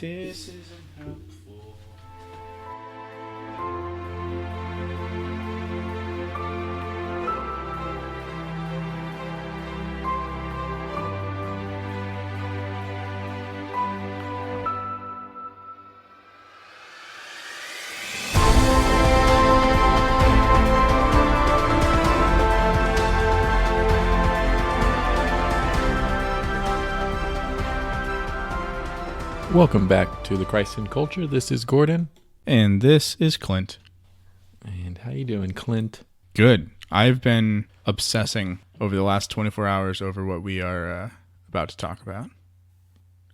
This isn't helpful. Welcome back to the Christ in Culture. This is Gordon. And this is Clint. And how you doing, Clint? Good. I've been obsessing over the last 24 hours over what we are about to talk about.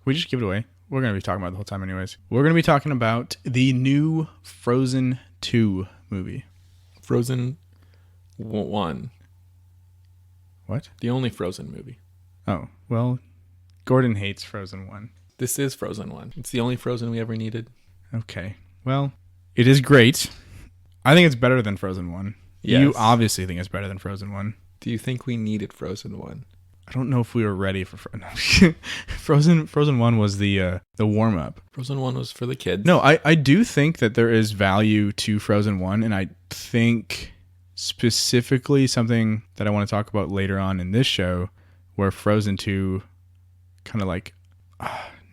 We just give it away. We're going to be talking about it the whole time anyways. We're going to be talking about the new Frozen 2 movie. Frozen 1. What? The only Frozen movie. Oh, well, Gordon hates Frozen 1. This is Frozen 1. It's the only Frozen we ever needed. Okay. Well, it is great. I think it's better than Frozen 1. Yes. You obviously think it's better than Frozen 1. Do you think we needed Frozen 1? I don't know if we were ready for Frozen 1 was the warm-up. Frozen 1 was for the kids. No, I do think that there is value to Frozen 1, and I think specifically something that I want to talk about later on in this show, where Frozen 2 kind of like...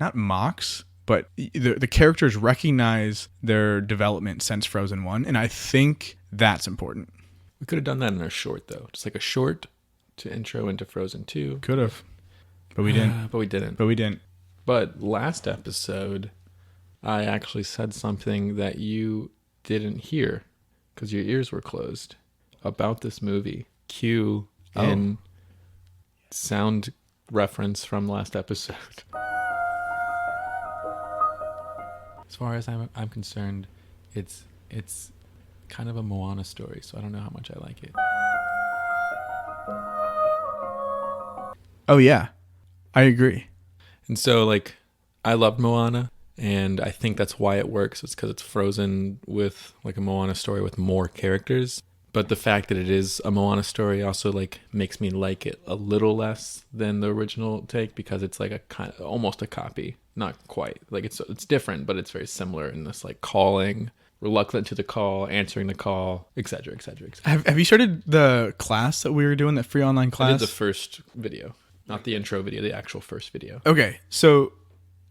not mocks, but the characters recognize their development since Frozen 1, and I think that's important. We could have done that in a short, though. Just like a short to intro into Frozen 2. Could have. But we didn't. But we didn't. But last episode, I actually said something that you didn't hear because your ears were closed about this movie. Cue in sound reference from last episode. As far as I'm concerned, it's kind of a Moana story, so I don't know how much I like it. Oh yeah, I agree. And so, like, I loved Moana, and I think that's why it works. It's because it's Frozen with like a Moana story with more characters. But the fact that it is a Moana story also like makes me like it a little less than the original take, because it's like a kind of almost a copy. Not quite. Like it's different, but it's very similar in this like calling, reluctant to the call, answering the call, etc., etc., etc. Have you started the class that we were doing, that free online class? I did the first video, not the intro video, the actual first video. Okay, so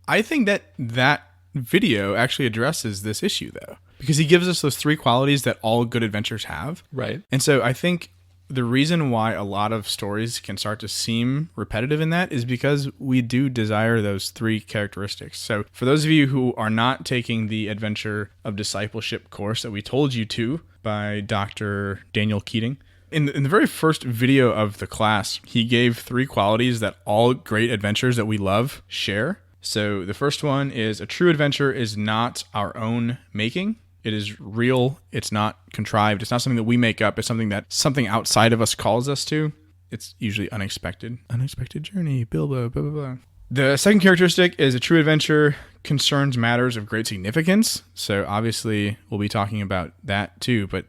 I think that video actually addresses this issue though, because he gives us those 3 qualities that all good adventures have. Right. And so I think the reason why a lot of stories can start to seem repetitive in that is because we do desire those 3 characteristics. So for those of you who are not taking the Adventure of Discipleship course that we told you to by Dr. Daniel Keating, in the very first video of the class, he gave 3 qualities that all great adventures that we love share. So the first one is a true adventure is not our own making. It is real. It's not contrived. It's not something that we make up. It's something that something outside of us calls us to. It's usually unexpected. Unexpected journey, Bilbo, blah, blah, blah. The second characteristic is a true adventure concerns matters of great significance. So obviously we'll be talking about that too, but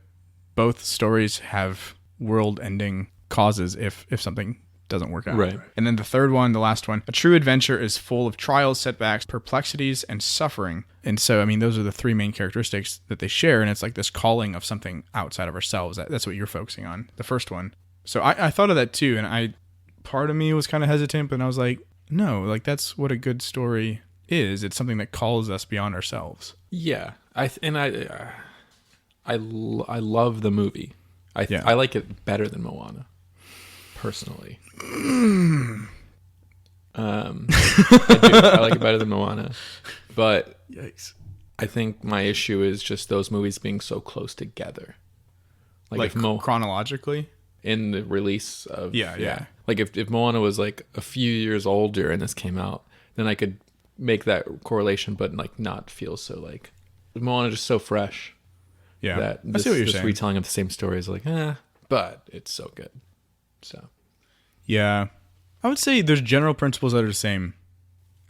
both stories have world-ending causes if something doesn't work out. Right. And then the third one, the last one, a true adventure is full of trials, setbacks, perplexities, and suffering. And so, I mean, those are the 3 main characteristics that they share. And it's like this calling of something outside of ourselves. That's what you're focusing on, the first one. So I thought of that too. And part of me was kind of hesitant, but I was like, no, like that's what a good story is. It's something that calls us beyond ourselves. Yeah. I love the movie. I like it better than Moana. Personally, I do. I like it better than Moana, but Yikes. I think my issue is just those movies being so close together. Like chronologically? In the release of... Yeah. Like if Moana was like a few years older and this came out, then I could make that correlation, but like not feel so like... Moana just so fresh. Yeah, that I see what you're this saying. retelling of the same story is like, but it's so good. So... Yeah. I would say there's general principles that are the same.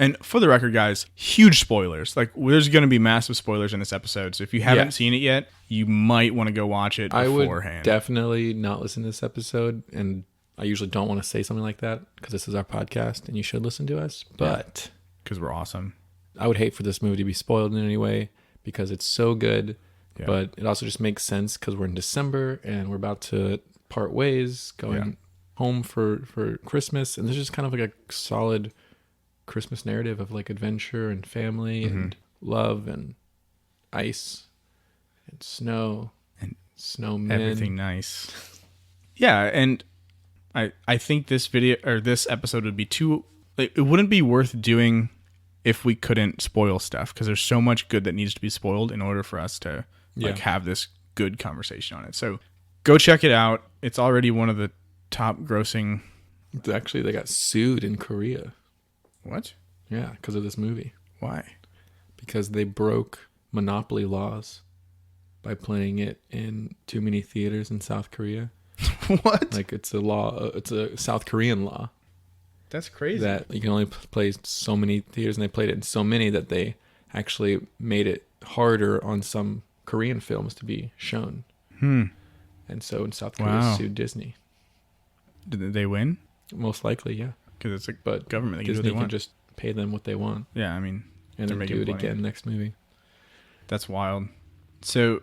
And for the record, guys, huge spoilers. Like, there's going to be massive spoilers in this episode. So if you haven't seen it yet, you might want to go watch it beforehand. I would definitely not listen to this episode. And I usually don't want to say something like that because this is our podcast and you should listen to us. But because we're awesome. I would hate for this movie to be spoiled in any way because it's so good, Yeah. but it also just makes sense because we're in December and we're about to part ways, going home for Christmas, and this is kind of like a solid Christmas narrative of like adventure and family and love and ice and snow and snowmen. Everything nice. Yeah, and I think this video or this episode would be too, like, it wouldn't be worth doing if we couldn't spoil stuff, because there's so much good that needs to be spoiled in order for us to like have this good conversation on it. So go check it out. It's already one of the top grossing. Actually, they got sued in Korea. What? Yeah, because of this movie. Why? Because they broke monopoly laws by playing it in too many theaters in South Korea. What? Like, it's a law. It's a South Korean law. That's crazy. That you can only play so many theaters, and they played it in so many that they actually made it harder on some Korean films to be shown. And so in South Korea sued Disney. Did they win? Most likely, yeah. Because it's a But government. They Disney can can just pay them what they want. Yeah, I mean, And then do it again next movie. That's wild. So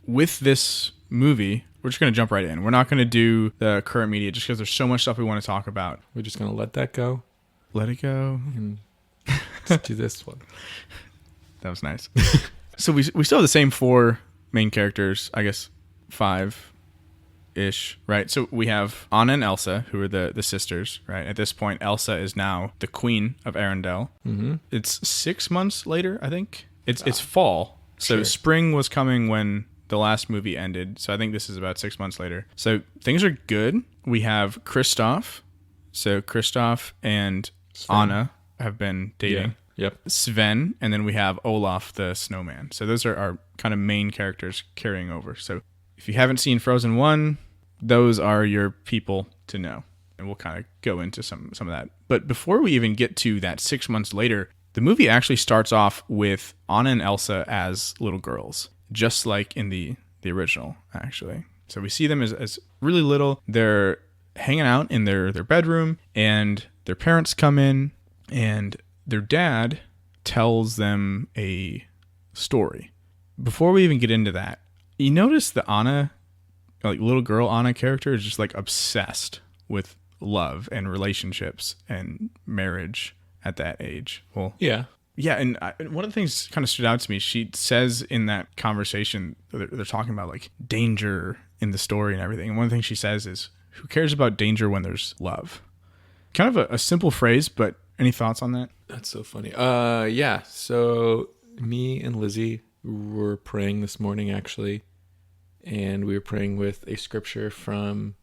with this movie, we're just going to jump right in. We're not going to do the current media just because there's so much stuff we want to talk about. We're just going to let that go. Let it go. And let's do this one. That was nice. So we still have the same 4 main characters, I guess 5-ish, right? So we have Anna and Elsa, who are the sisters, right? At this point, Elsa is now the queen of Arendelle. Mm-hmm. It's 6 months later, I think. It's fall. So spring was coming when the last movie ended. So I think this is about 6 months later. So things are good. We have Kristoff. So Kristoff and Sven. Anna have been dating. Yeah. Yep. Sven, and then we have Olaf the snowman. So those are our kind of main characters carrying over. So if you haven't seen Frozen 1, those are your people to know. And we'll kind of go into some of that. But before we even get to that 6 months later, the movie actually starts off with Anna and Elsa as little girls, just like in the original, actually. So we see them as really little. They're hanging out in their bedroom, and their parents come in, and their dad tells them a story. Before we even get into that, you notice the Anna, like little girl Anna character, is just like obsessed with love and relationships and marriage at that age. Well, yeah. Yeah, and one of the things kind of stood out to me, she says in that conversation, they're talking about like danger in the story and everything. And one of the things she says is, who cares about danger when there's love? Kind of a simple phrase, but any thoughts on that? That's so funny. Yeah. So me and Lizzie were praying this morning, actually, and we were praying with a scripture from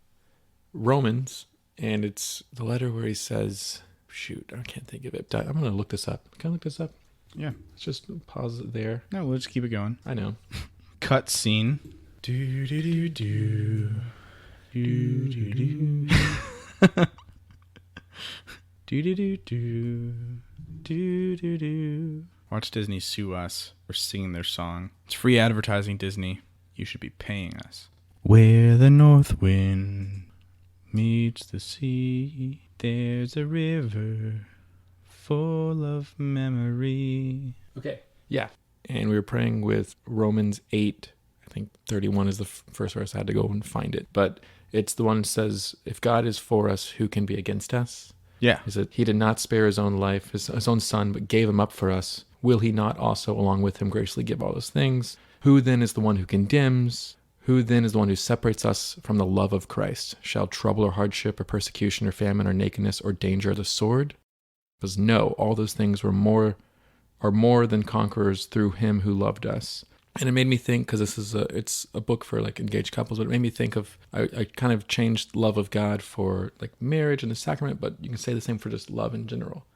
Romans, and it's the letter where he says, shoot, I can't think of it. I'm going to look this up. Can I look this up? Yeah. Let's just pause it there. No, we'll just keep it going. I know. Cut scene. Do, do, do, do. Do, do, do. Do, do, do, do. Do, do, do. Watch Disney sue us for singing their song. It's free advertising, Disney. You should be paying us. Where the north wind meets the sea, there's a river full of memory. Okay. Yeah. And we were praying with Romans 8. I think 31 is the first verse. I had to go and find it. But it's the one that says, if God is for us, who can be against us? Yeah. Is that he did not spare his own life, his own son, but gave him up for us. Will he not also, along with him, graciously give all those things? Who then is the one who condemns? Who then is the one who separates us from the love of Christ? Shall trouble or hardship or persecution or famine or nakedness or danger or the sword? Because no, all those things are more than conquerors through him who loved us. And it made me think, because it's a book for like engaged couples, but it made me think of, I kind of changed love of God for like marriage and the sacrament, but you can say the same for just love in general.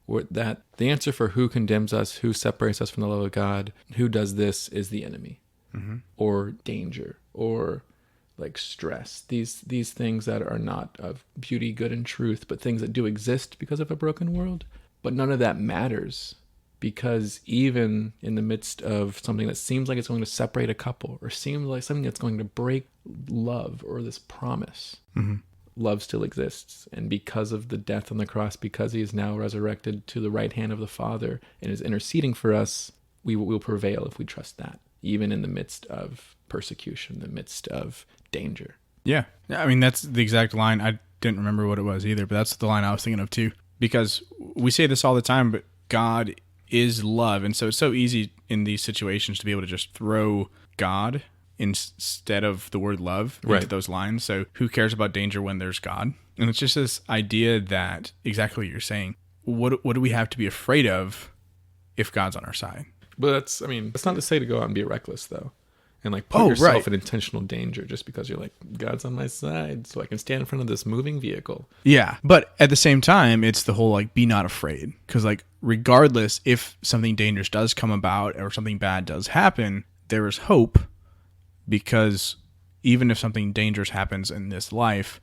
Where that the answer for who condemns us, who separates us from the love of God, who does this is the enemy, or danger, or like stress. These things that are not of beauty, good, and truth, but things that do exist because of a broken world. But none of that matters, because even in the midst of something that seems like it's going to separate a couple, or seems like something that's going to break love or this promise, love still exists. And because of the death on the cross, because he is now resurrected to the right hand of the Father and is interceding for us, we will prevail if we trust that, even in the midst of persecution, in the midst of danger. Yeah. I mean, that's the exact line. I didn't remember what it was either, but that's the line I was thinking of too. Because we say this all the time, but God is love. And so it's so easy in these situations to be able to just throw God instead of the word love into those lines. So who cares about danger when there's God? And it's just this idea that exactly what you're saying. What do we have to be afraid of if God's on our side? But that's not to say to go out and be reckless, though. And like put yourself in intentional danger just because you're like, God's on my side, so I can stand in front of this moving vehicle. Yeah. But at the same time, it's the whole like, be not afraid. Because like, regardless if something dangerous does come about or something bad does happen, there is hope. Because even if something dangerous happens in this life,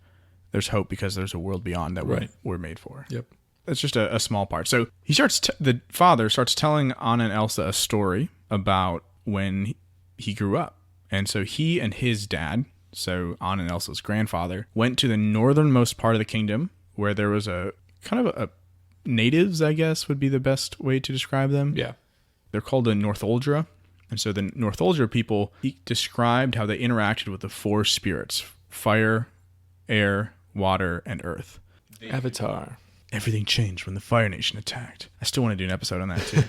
there's hope because there's a world beyond that we're made for. Yep. That's just a small part. So he the father starts telling Anna and Elsa a story about when he grew up. And so he and his dad, so Anna and Elsa's grandfather, went to the northernmost part of the kingdom where there was a kind of a natives, I guess, would be the best way to describe them. Yeah. They're called the Northuldra. And so the Northuldra people, he described how they interacted with the four spirits: fire, air, water, and earth. Avatar. Everything changed when the Fire Nation attacked. I still want to do an episode on that too.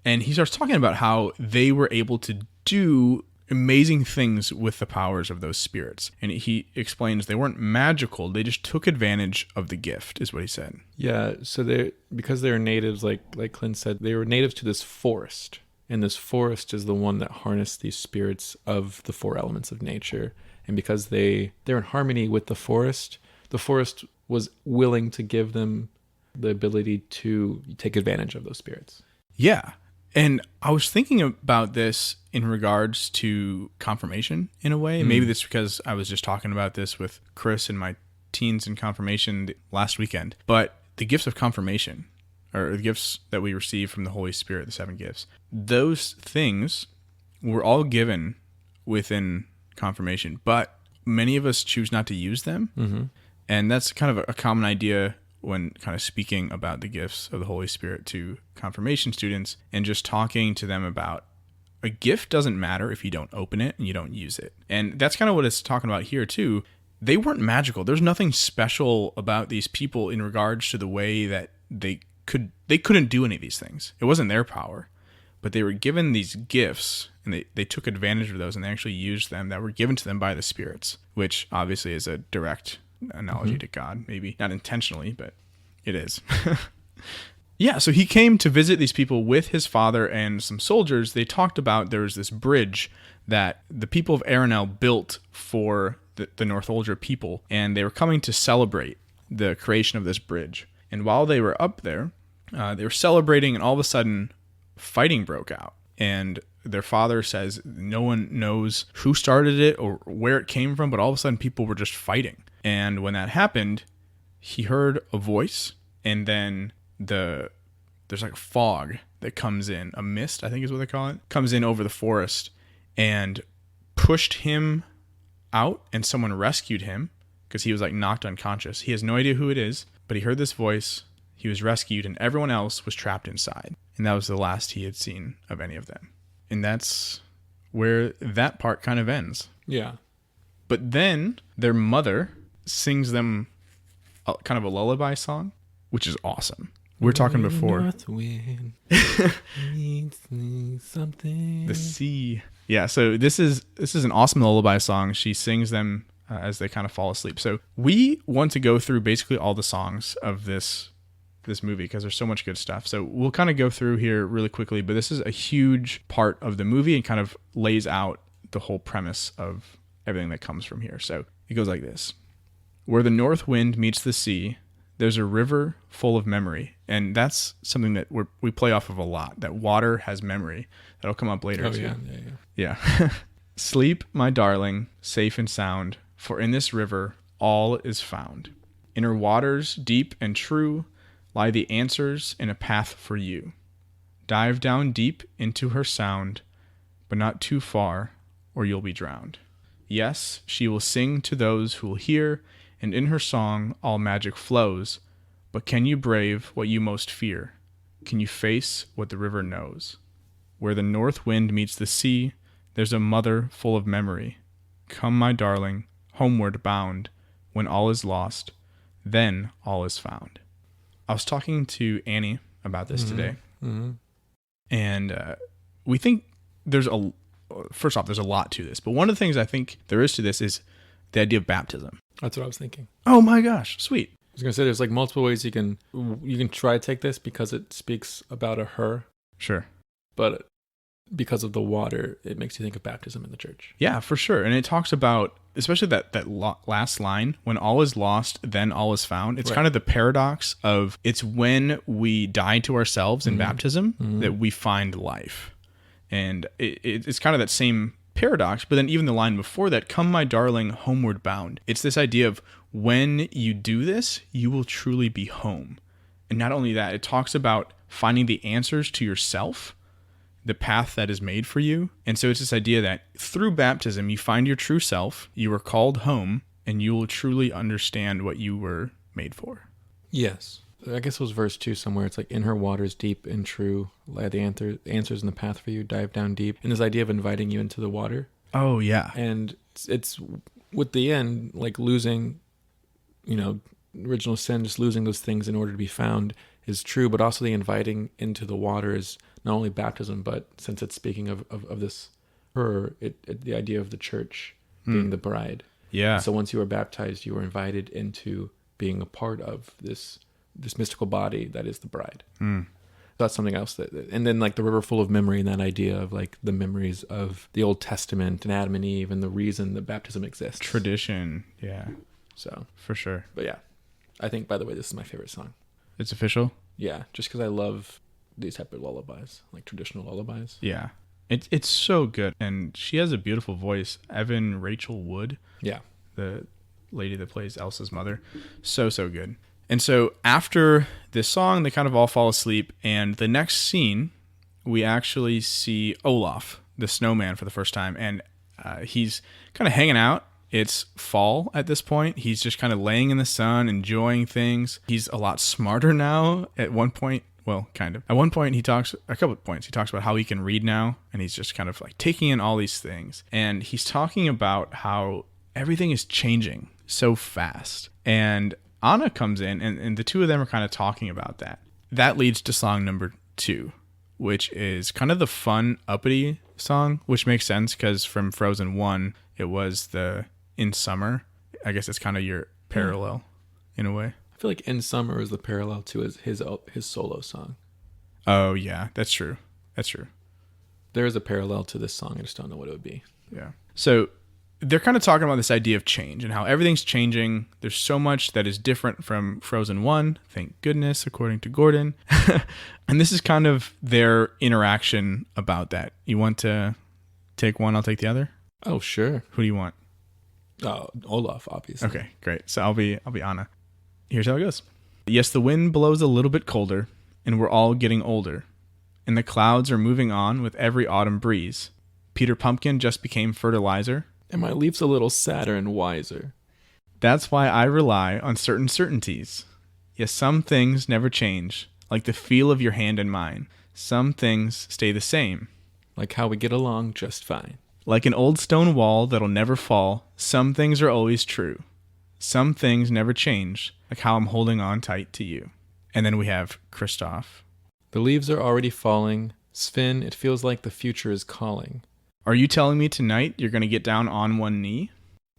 And he starts talking about how they were able to do amazing things with the powers of those spirits. And he explains they weren't magical, they just took advantage of the gift, is what he said. Yeah, so because they were natives, like Clint said, they were natives to this forest. And this forest is the one that harnessed these spirits of the four elements of nature. And because they're in harmony with the forest was willing to give them the ability to take advantage of those spirits. Yeah. And I was thinking about this in regards to confirmation in a way. Maybe that's because I was just talking about this with Chris and my teens in confirmation last weekend. But the gifts of confirmation, or the gifts that we receive from the Holy Spirit, the 7 gifts, those things were all given within confirmation, but many of us choose not to use them. Mm-hmm. And that's kind of a common idea when kind of speaking about the gifts of the Holy Spirit to confirmation students and just talking to them about a gift doesn't matter if you don't open it and you don't use it. And that's kind of what it's talking about here too. They weren't magical. There's nothing special about these people in regards to the way that they couldn't do any of these things. It wasn't their power, but they were given these gifts and they took advantage of those and they actually used them that were given to them by the spirits, which obviously is a direct analogy to God. Maybe not intentionally, but it is. Yeah, so he came to visit these people with his father and some soldiers. They talked about there was this bridge that the people of Arenell built for the Northuldra people, and they were coming to celebrate the creation of this bridge. And while they were up there, they were celebrating, and all of a sudden, fighting broke out. And their father says no one knows who started it or where it came from, but all of a sudden people were just fighting. And when that happened, he heard a voice, and then there's like a fog that comes in, a mist, I think is what they call it, comes in over the forest and pushed him out, and someone rescued him because he was like knocked unconscious. He has no idea who it is, but he heard this voice, he was rescued, and everyone else was trapped inside. And that was the last he had seen of any of them. And that's where that part kind of ends. Yeah. But then their mother sings them kind of a lullaby song, which is awesome. We were talking before. North wind needs something. The sea. Yeah, so this is an awesome lullaby song. She sings them as they kind of fall asleep. So we want to go through basically all the songs of this movie because there's so much good stuff. So we'll kind of go through here really quickly, but this is a huge part of the movie and kind of lays out the whole premise of everything that comes from here. So it goes like this. Where the north wind meets the sea, there's a river full of memory. And that's something that we play off of a lot, that water has memory. That'll come up later too. Yeah. Sleep, my darling, safe and sound, for in this river all is found. In her waters deep and true lie the answers in a path for you. Dive down deep into her sound, but not too far, or you'll be drowned. Yes, she will sing to those who will hear and in her song all magic flows. But can you brave what you most fear? Can you face what the river knows? Where the north wind meets the sea, there's a mother full of memory. Come, my darling, homeward bound. When all is lost, then all is found. I was talking to Annie about this today, and we think first off, there's a lot to this, but one of the things I think there is to this is the idea of baptism. That's what I was thinking. Oh my gosh, sweet. I was gonna say there's like multiple ways you can try to take this because it speaks about a her, Sure. but because of the water, it makes you think of baptism in the church. Yeah, for sure. And it talks about, especially that last line, when all is lost, then all is found. It's kind of the paradox of it's when we die to ourselves in baptism that we find life. And it's kind of that same paradox, but then even the line before that, come my darling, homeward bound. It's this idea of when you do this, you will truly be home. And not only that, it talks about finding the answers to yourself, the path that is made for you. And so it's this idea that through baptism, you find your true self, you are called home, and you will truly understand what you were made for. Yes. I guess it was verse 2 somewhere. It's like, in her waters deep and true, lie the answers in the path for you, dive down deep. And this idea of inviting you into the water. Oh, yeah. And it's with the end, like losing, original sin, just losing those things in order to be found is true, but also the inviting into the water is not only baptism, but since it's speaking of this her, the idea of the church being the bride. Yeah. So once you are baptized, you are invited into being a part of this mystical body that is the bride. That's something else and then like the river full of memory, and that idea of like the memories of the Old Testament and Adam and Eve and the reason that baptism exists. Tradition. Yeah. So For sure. But yeah, I think, by the way, this is my favorite song. It's official? Yeah, just because I love these type of lullabies, like traditional lullabies. Yeah. It's so good. And she has a beautiful voice. Evan Rachel Wood. Yeah. The lady that plays Elsa's mother. So good. And so after this song, they kind of all fall asleep. And the next scene, we actually see Olaf, the snowman, for the first time. And he's kind of hanging out. It's fall at this point. He's just kind of laying in the sun, enjoying things. He's a lot smarter now at one point. Well, kind of. At one point, he talks about how he can read now, and he's just kind of like taking in all these things. And he's talking about how everything is changing so fast. And Anna comes in, and the two of them are kind of talking about that. That leads to song number 2, which is kind of the fun, uppity song, which makes sense because from Frozen 1, it was the In Summer. I guess it's kind of your parallel in a way. I feel like In Summer is the parallel to his solo song. Oh, yeah, that's true. There is a parallel to this song. I just don't know what it would be. Yeah. So they're kind of talking about this idea of change and how everything's changing. There's so much that is different from Frozen 1. Thank goodness, according to Gordon. And this is kind of their interaction about that. You want to take one, I'll take the other? Oh, sure. Who do you want? Oh, Olaf, obviously. Okay, great. So I'll be Anna. Here's how it goes. Yes, the wind blows a little bit colder, and we're all getting older. And the clouds are moving on with every autumn breeze. Peter Pumpkin just became fertilizer. And my leaf's a little sadder and wiser. That's why I rely on certain certainties. Yes, some things never change, like the feel of your hand in mine. Some things stay the same. Like how we get along just fine. Like an old stone wall that'll never fall, some things are always true. Some things never change, like how I'm holding on tight to you. And then we have Kristoff. The leaves are already falling. Sven, it feels like the future is calling. Are you telling me tonight you're going to get down on one knee?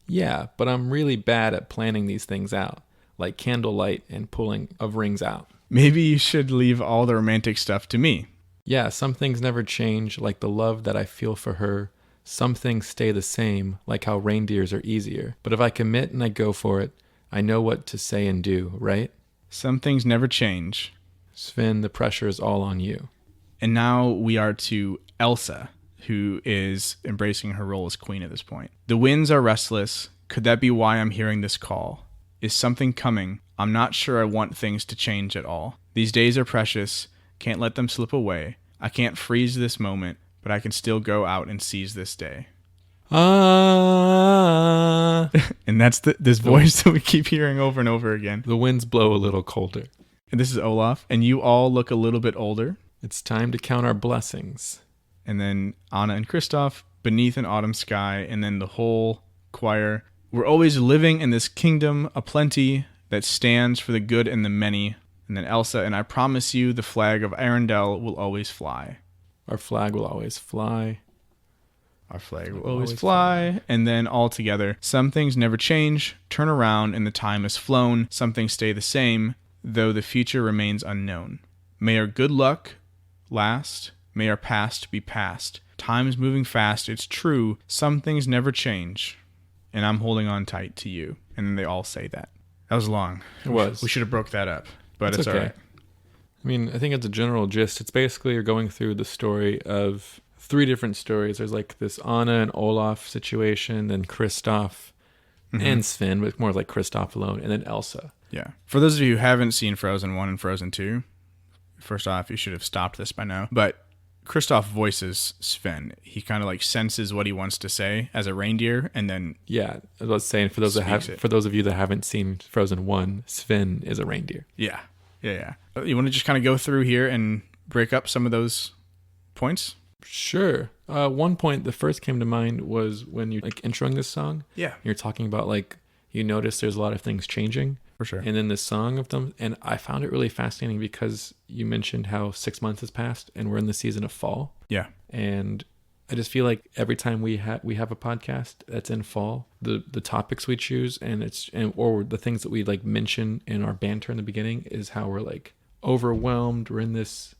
Yeah, but I'm really bad at planning these things out, like candlelight and pulling of rings out. Maybe you should leave all the romantic stuff to me. Yeah, some things never change, like the love that I feel for her. Some things stay the same, like how reindeers are easier. But if I commit and I go for it, I know what to say and do, right? Some things never change. Sven, the pressure is all on you. And now we are to Elsa, who is embracing her role as queen at this point. The winds are restless. Could that be why I'm hearing this call? Is something coming? I'm not sure I want things to change at all. These days are precious. Can't let them slip away. I can't freeze this moment, but I can still go out and seize this day. Ah. And that's this voice that we keep hearing over and over again. The winds blow a little colder. And this is Olaf, and you all look a little bit older. It's time to count our blessings. And then Anna and Kristoff, beneath an autumn sky, and then the whole choir. We're always living in this kingdom aplenty that stands for the good and the many. And then Elsa, and I promise you the flag of Arendelle will always fly. Our flag will always fly. Our flag will always fly. And then all together, some things never change, turn around, and the time has flown. Some things stay the same, though the future remains unknown. May our good luck last. May our past be past. Time is moving fast. It's true. Some things never change. And I'm holding on tight to you. And then they all say that. That was long. It was. We should have broke that up. But it's okay. all right. I mean, I think it's a general gist. It's basically you're going through the story of 3 different stories. There's like this Anna and Olaf situation, then Kristoff and Sven, but more like Kristoff alone, and then Elsa. Yeah. For those of you who haven't seen Frozen 1 and Frozen 2, first off, you should have stopped this by now. But Kristoff voices Sven. He kind of like senses what he wants to say as a reindeer, and then Yeah, I was saying for those of you that haven't seen Frozen 1, Sven is a reindeer. Yeah. You want to just kind of go through here and break up some of those points? Sure. One point that first came to mind was when you're like introing this song. Yeah. You're talking about like you notice there's a lot of things changing. For sure. And then the song of them, and I found it really fascinating because you mentioned how 6 months has passed and we're in the season of fall. Yeah. And I just feel like every time we have a podcast that's in fall, the topics we choose or the things that we like mention in our banter in the beginning is how we're like overwhelmed. We're in this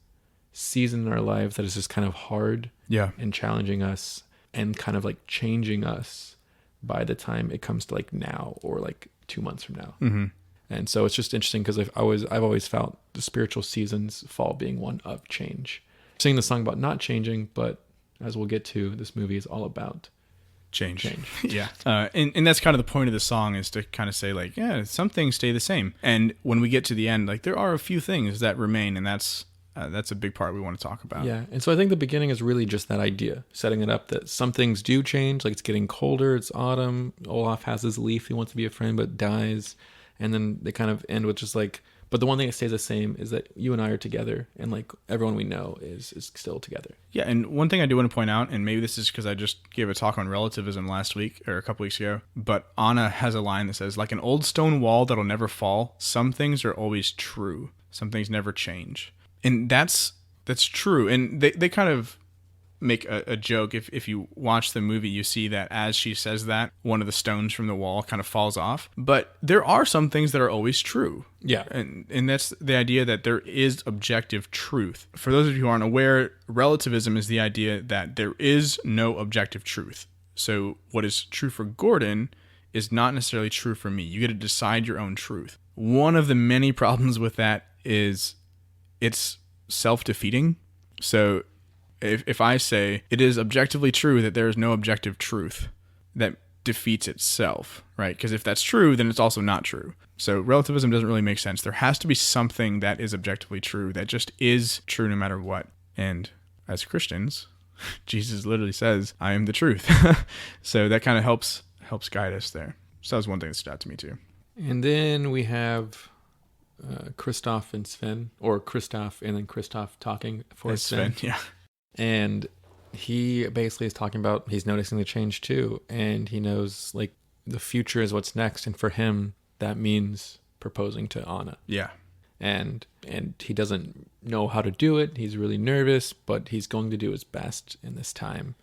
season in our lives that is just kind of hard, and challenging us and kind of like changing us by the time it comes to like now or like 2 months from now. Mm-hmm. And so it's just interesting because I've always felt the spiritual seasons, fall being one of change. Singing the song about not changing, but as we'll get to, this movie is all about change. Yeah. And that's kind of the point of the song, is to kind of say like, yeah, some things stay the same. And when we get to the end, like there are a few things that remain, and that's a big part we want to talk about. Yeah. And so I think the beginning is really just that idea, setting it up that some things do change. Like it's getting colder. It's autumn. Olaf has his leaf. He wants to be a friend, but dies. And then they kind of end with just like, but the one thing that stays the same is that you and I are together, and like everyone we know is still together. Yeah. And one thing I do want to point out, and maybe this is because I just gave a talk on relativism last week or a couple weeks ago, but Anna has a line that says, like an old stone wall that'll never fall, some things are always true. Some things never change. And that's true. And they kind of make a joke. If you watch the movie, you see that as she says that, one of the stones from the wall kind of falls off. But there are some things that are always true. Yeah. And that's the idea that there is objective truth. For those of you who aren't aware, relativism is the idea that there is no objective truth. So what is true for Gordon is not necessarily true for me. You get to decide your own truth. One of the many problems with that is it's self-defeating. So if I say it is objectively true that there is no objective truth, that defeats itself, right? Because if that's true, then it's also not true. So relativism doesn't really make sense. There has to be something that is objectively true, that just is true no matter what. And as Christians, Jesus literally says, I am the truth. So that kind of helps guide us there. So that was one thing that stood out to me too. And then we have Kristoff and Sven, or Kristoff and then Kristoff talking for Sven. Yeah. And he basically is talking about, he's noticing the change too. And he knows like the future is what's next. And for him, that means proposing to Anna. Yeah. And he doesn't know how to do it. He's really nervous, but he's going to do his best in this time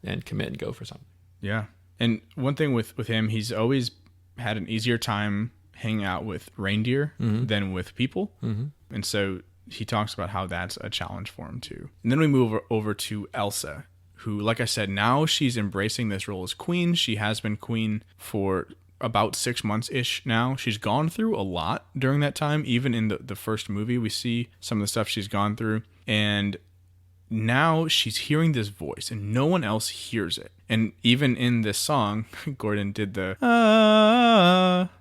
and commit and go for something. Yeah. And one thing with him, he's always had an easier time hanging out with reindeer than with people. Mm-hmm. And so he talks about how that's a challenge for him too. And then we move over to Elsa, who, like I said, now she's embracing this role as queen. She has been queen for about 6 months-ish now. She's gone through a lot during that time. Even in the first movie, we see some of the stuff she's gone through. And now she's hearing this voice and no one else hears it. And even in this song, Gordon did the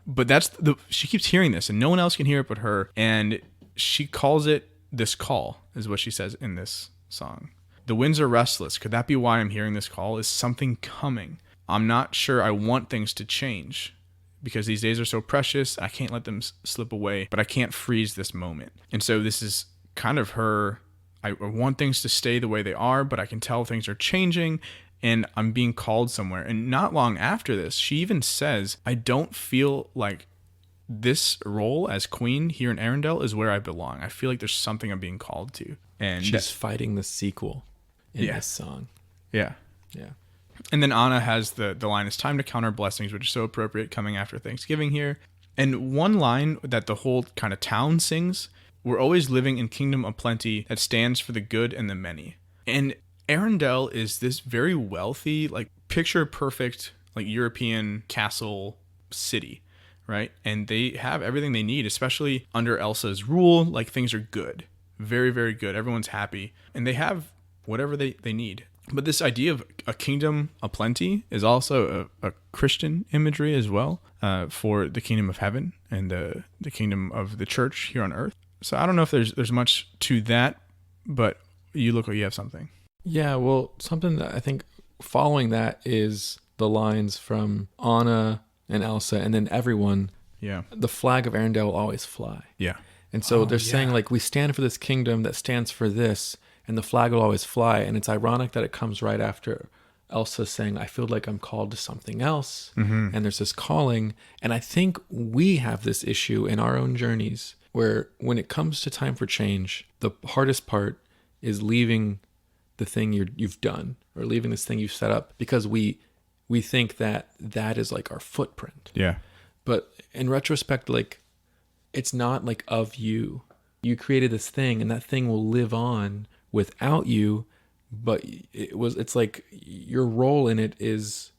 but she keeps hearing this and no one else can hear it but her. And she calls it this call, is what she says in this song. The winds are restless. Could that be why I'm hearing this call? Is something coming? I'm not sure I want things to change because these days are so precious. I can't let them slip away, but I can't freeze this moment. And so this is kind of her, I want things to stay the way they are, but I can tell things are changing and I'm being called somewhere. And not long after this, she even says, I don't feel like this role as queen here in Arendelle is where I belong. I feel like there's something I'm being called to. And she's fighting the sequel in this song. Yeah. Yeah. And then Anna has the line, it's time to count our blessings, which is so appropriate coming after Thanksgiving here. And one line that the whole kind of town sings, we're always living in kingdom of plenty that stands for the good and the many. And Arendelle is this very wealthy, like picture perfect, like European castle city, right? And they have everything they need, especially under Elsa's rule. Like things are good, very, very good. Everyone's happy and they have whatever they need. But this idea of a kingdom of plenty is also a Christian imagery as well, for the kingdom of heaven and the kingdom of the church here on earth. So I don't know if there's much to that, but you look like you have something. Yeah, well, something that I think following that is the lines from Anna and Elsa and then everyone. Yeah. The flag of Arendelle will always fly. Yeah. And so they're saying like, we stand for this kingdom that stands for this, and the flag will always fly. And it's ironic that it comes right after Elsa saying, I feel like I'm called to something else. Mm-hmm. And there's this calling. And I think we have this issue in our own journeys where when it comes to time for change, the hardest part is leaving the thing you've done or leaving this thing you've set up, because we think that is like our footprint. Yeah. But in retrospect, like it's not like of you. You created this thing and that thing will live on without you, but it's like your role in it is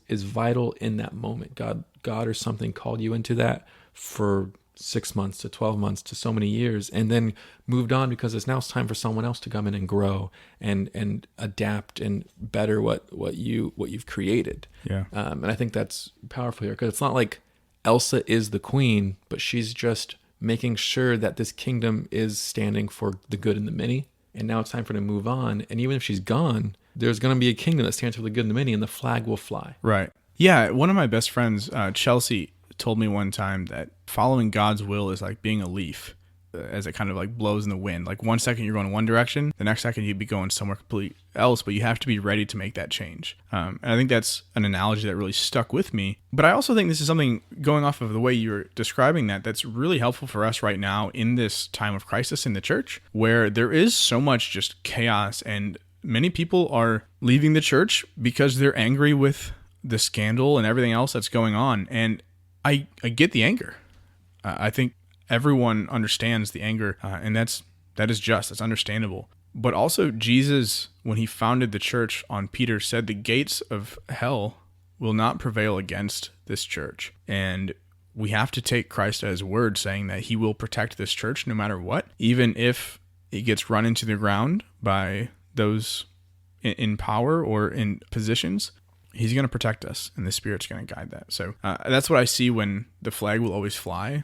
vital in that moment. God or something called you into that for 6 months to 12 months to so many years, and then moved on because it's time for someone else to come in and grow and adapt and better what you've created. Yeah. And I think that's powerful here, because it's not like Elsa is the queen, but she's just making sure that this kingdom is standing for the good and the many. And now it's time for her to move on. And even if she's gone, there's going to be a kingdom that stands for the good and the many, and the flag will fly. Right. Yeah. One of my best friends, Chelsea, told me one time that following God's will is like being a leaf, as it kind of like blows in the wind. Like one second you're going one direction, the next second you'd be going somewhere completely else, but you have to be ready to make that change. And I think that's an analogy that really stuck with me. But I also think this is something, going off of the way you're describing that's really helpful for us right now in this time of crisis in the church, where there is so much just chaos and many people are leaving the church because they're angry with the scandal and everything else that's going on. And I get the anger. I think everyone understands the anger, and that is just, that's understandable. But also Jesus, when he founded the church on Peter, said the gates of hell will not prevail against this church. And we have to take Christ at his word, saying that he will protect this church no matter what, even if it gets run into the ground by those in power or in positions. He's going to protect us, and the Spirit's going to guide that. So that's what I see when the flag will always fly.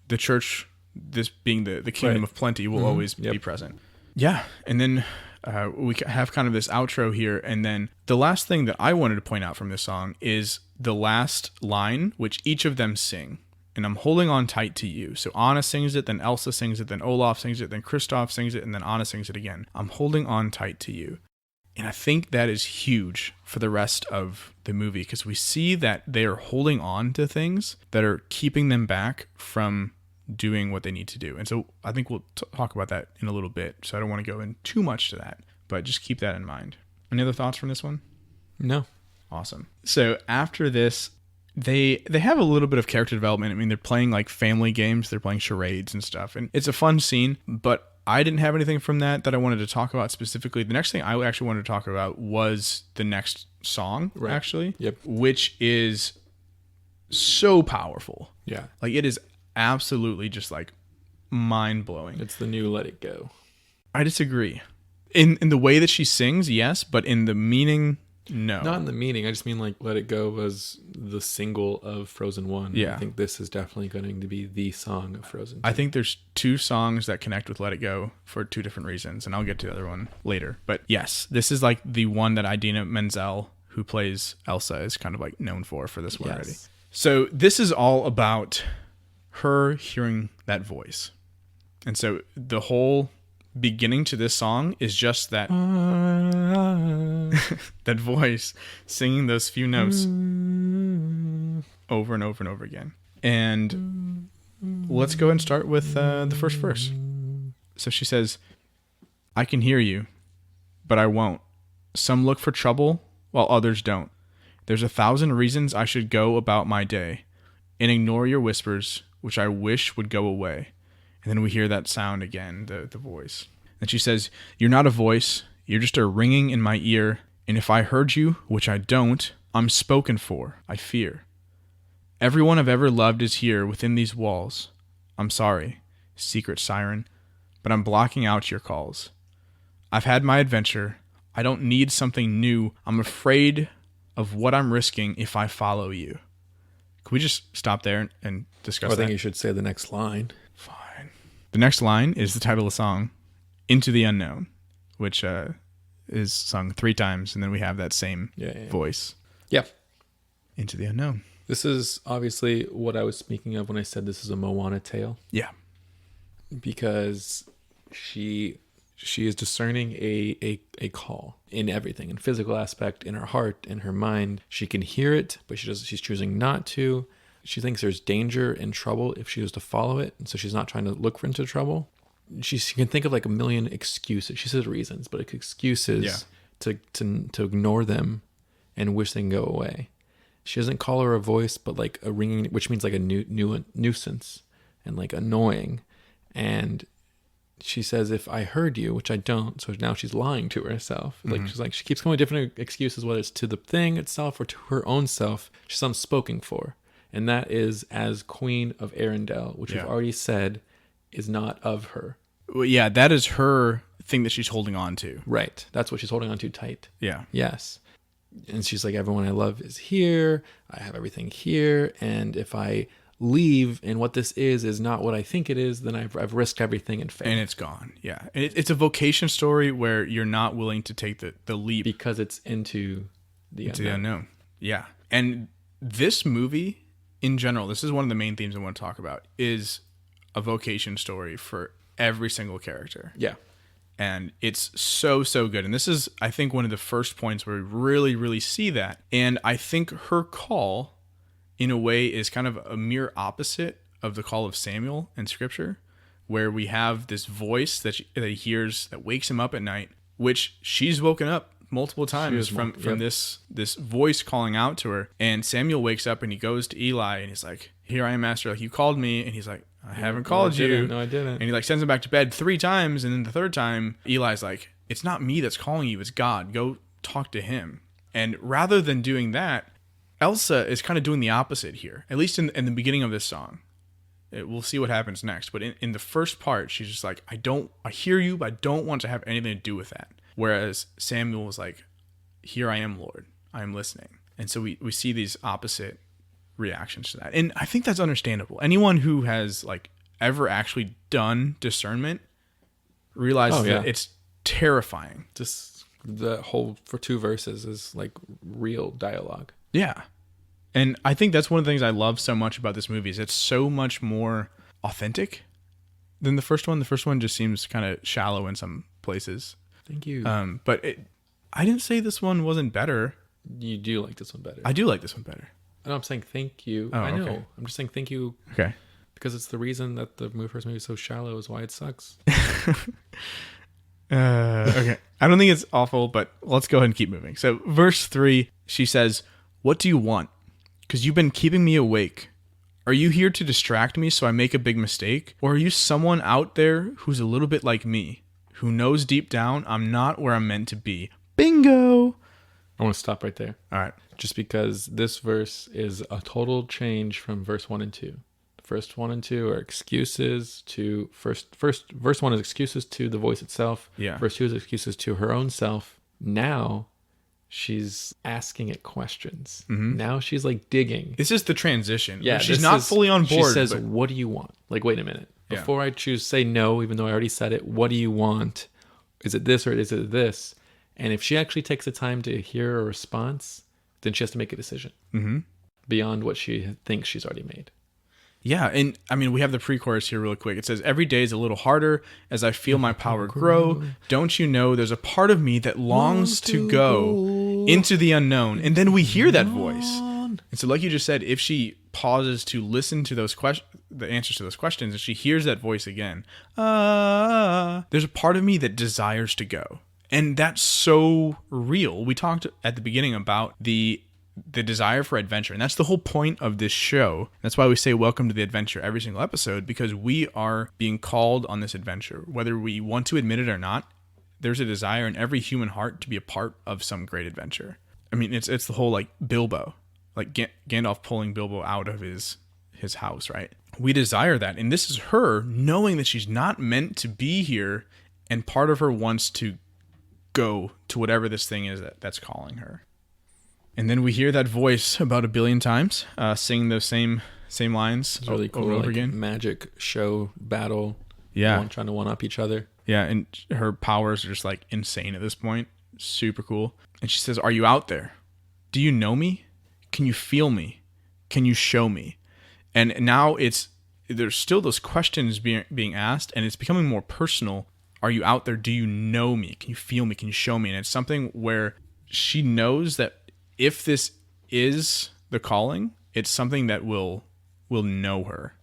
The church, this being the kingdom of plenty, will always be present. Yeah, and then we have kind of this outro here, and then the last thing that I wanted to point out from this song is the last line, which each of them sing. And I'm holding on tight to you. So Anna sings it, then Elsa sings it, then Olaf sings it, then Kristoff sings it, and then Anna sings it again. I'm holding on tight to you. And I think that is huge for the rest of the movie, because we see that they are holding on to things that are keeping them back from doing what they need to do. And so I think we'll talk about that in a little bit. So I don't want to go in too much to that, but just keep that in mind. Any other thoughts from this one? No. Awesome. So after this, they have a little bit of character development. I mean, they're playing like family games. They're playing charades and stuff. And it's a fun scene, but I didn't have anything from that I wanted to talk about specifically. The next thing I actually wanted to talk about was the next song, actually. Yep. Which is so powerful. Yeah. Like, it is absolutely just like mind-blowing. It's the new Let It Go. I disagree. In the way that she sings, yes, but in the meaning, no. Not in the meaning. I just mean like Let It Go was the single of Frozen 1. Yeah. I think this is definitely going to be the song of Frozen 2. I think there's two songs that connect with Let It Go for two different reasons, and I'll get to the other one later. But yes, this is like the one that Idina Menzel, who plays Elsa, is kind of like known for this one already. Yes. So this is all about her hearing that voice. And so the whole beginning to this song is just that that voice singing those few notes over and over and over again. And let's go and start with the first verse. So she says, I can hear you, but I won't. Some look for trouble while others don't. There's 1,000 reasons I should go about my day and ignore your whispers, which I wish would go away. And then we hear that sound again, the voice. And she says, you're not a voice, you're just a ringing in my ear. And if I heard you, which I don't, I'm spoken for, I fear. Everyone I've ever loved is here within these walls. I'm sorry, secret siren, but I'm blocking out your calls. I've had my adventure. I don't need something new. I'm afraid of what I'm risking if I follow you. Can we just stop there and discuss that? I think you should say the next line. Fine. The next line is the title of the song, Into the Unknown, which is sung 3 times, and then we have that same voice. Yeah. Into the Unknown. This is obviously what I was speaking of when I said this is a Moana tale. Yeah. Because she is discerning a call in everything, in physical aspect, in her heart, in her mind. She can hear it, but she's choosing not to. She thinks there's danger and trouble if she was to follow it, and so she's not trying to look into trouble. She can think of like a million excuses. She says reasons, but excuses to ignore them and wish they can go away. She doesn't call her a voice, but like a ringing, which means like a nuisance and like annoying. And she says, if I heard you, which I don't. So now she's lying to herself. Like she keeps coming with different excuses, whether it's to the thing itself or to her own self. She's unspoken for. And that is as Queen of Arendelle, which we've already said is not of her. Well, yeah, that is her thing that she's holding on to. Right. That's what she's holding on to tight. Yeah. Yes. And she's like, everyone I love is here. I have everything here. And if I leave and what this is not what I think it is, then I've risked everything and failed. And it's gone. Yeah. And it's a vocation story where you're not willing to take the leap. Because it's into the unknown. Yeah. And this movie, in general, this is one of the main themes I want to talk about, is a vocation story for every single character. Yeah. And it's so good. And this is, I think, one of the first points where we really, really see that. And I think her call, in a way, is kind of a mere opposite of the call of Samuel in Scripture, where we have this voice that he hears that wakes him up at night, which she's woken up multiple times from this voice calling out to her. And Samuel wakes up and he goes to Eli and he's like, here I am, master. Like, you called me. And he's like, I haven't called you. No, I didn't. And he like sends him back to bed 3 times. And then the 3rd time, Eli's like, it's not me that's calling you. It's God. Go talk to him. And rather than doing that, Elsa is kind of doing the opposite here, at least in the beginning of this song. We'll see what happens next. But in the first part, she's just like, I hear you, but I don't want to have anything to do with that. Whereas Samuel was like, here I am, Lord. I am listening. And so we see these opposite reactions to that. And I think that's understandable. Anyone who has like ever actually done discernment realizes that it's terrifying. Just the whole for 2 verses is like real dialogue. Yeah. And I think that's one of the things I love so much about this movie is it's so much more authentic than the first one. The first one just seems kind of shallow in some places. Thank you. But I didn't say this one wasn't better. You do like this one better. I do like this one better. No, I'm saying thank you. Oh, I know. okay. I'm just saying thank you. Okay. Because it's the reason that the first movie is so shallow is why it sucks. Okay. I don't think it's awful, but let's go ahead and keep moving. So verse 3, she says, what do you want? Because you've been keeping me awake. Are you here to distract me so I make a big mistake? Or are you someone out there who's a little bit like me, who knows deep down I'm not where I'm meant to be? Bingo! I want to stop right there. All right. Just because this verse is a total change from verse 1 and 2. First 1 and 2 are excuses to first verse 1 is excuses to the voice itself. Yeah. Verse 2 is excuses to her own self. Now she's asking it questions. Mm-hmm. Now she's like digging. This is the transition. Yeah, she's not fully on board. She says, what do you want? Like, wait a minute. Before I choose say no, even though I already said it, what do you want? Is it this or is it this? And if she actually takes the time to hear a response, then she has to make a decision Mm-hmm. beyond what she thinks she's already made. Yeah, and I mean, we have the pre-chorus here really quick. It says, every day is a little harder as I feel my power grow. Don't you know there's a part of me that longs to go into the unknown? And then we hear that voice. And so like you just said, if she pauses to listen to those the answers to those questions, and she hears that voice again, there's a part of me that desires to go. And that's so real. We talked at the beginning about the desire for adventure. And that's the whole point of this show. That's why we say welcome to the adventure every single episode, because we are being called on this adventure. Whether we want to admit it or not, there's a desire in every human heart to be a part of some great adventure. I mean, it's the whole like Bilbo, like Gandalf pulling Bilbo out of his house, right? We desire that. And this is her knowing that she's not meant to be here, and part of her wants to go to whatever this thing is that's calling her. And then we hear that voice about 1 billion times, singing those same lines. It's really cool. Over like again. Magic show battle. Yeah. Trying to one up each other. Yeah, and her powers are just like insane at this point. Super cool. And she says, are you out there? Do you know me? Can you feel me? Can you show me? And now there's still those questions being asked, and it's becoming more personal. Are you out there? Do you know me? Can you feel me? Can you show me? And it's something where she knows that if this is the calling, it's something that will know her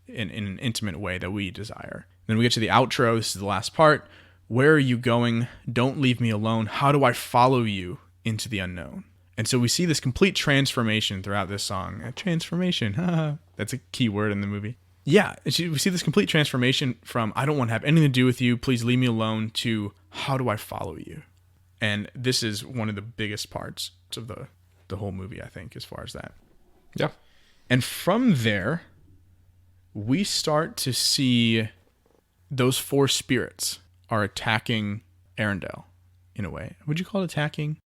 in an intimate way that we desire. Then we get to the outro. This is the last part. Where are you going? Don't leave me alone. How do I follow you into the unknown? And so we see this complete transformation throughout this song. Transformation. That's a key word in the movie. Yeah, we see this complete transformation from I don't want to have anything to do with you, please leave me alone, to how do I follow you? And this is one of the biggest parts of the whole movie, I think, as far as that. Yeah. And from there, we start to see those 4 spirits are attacking Arendelle in a way. Would you call it attacking?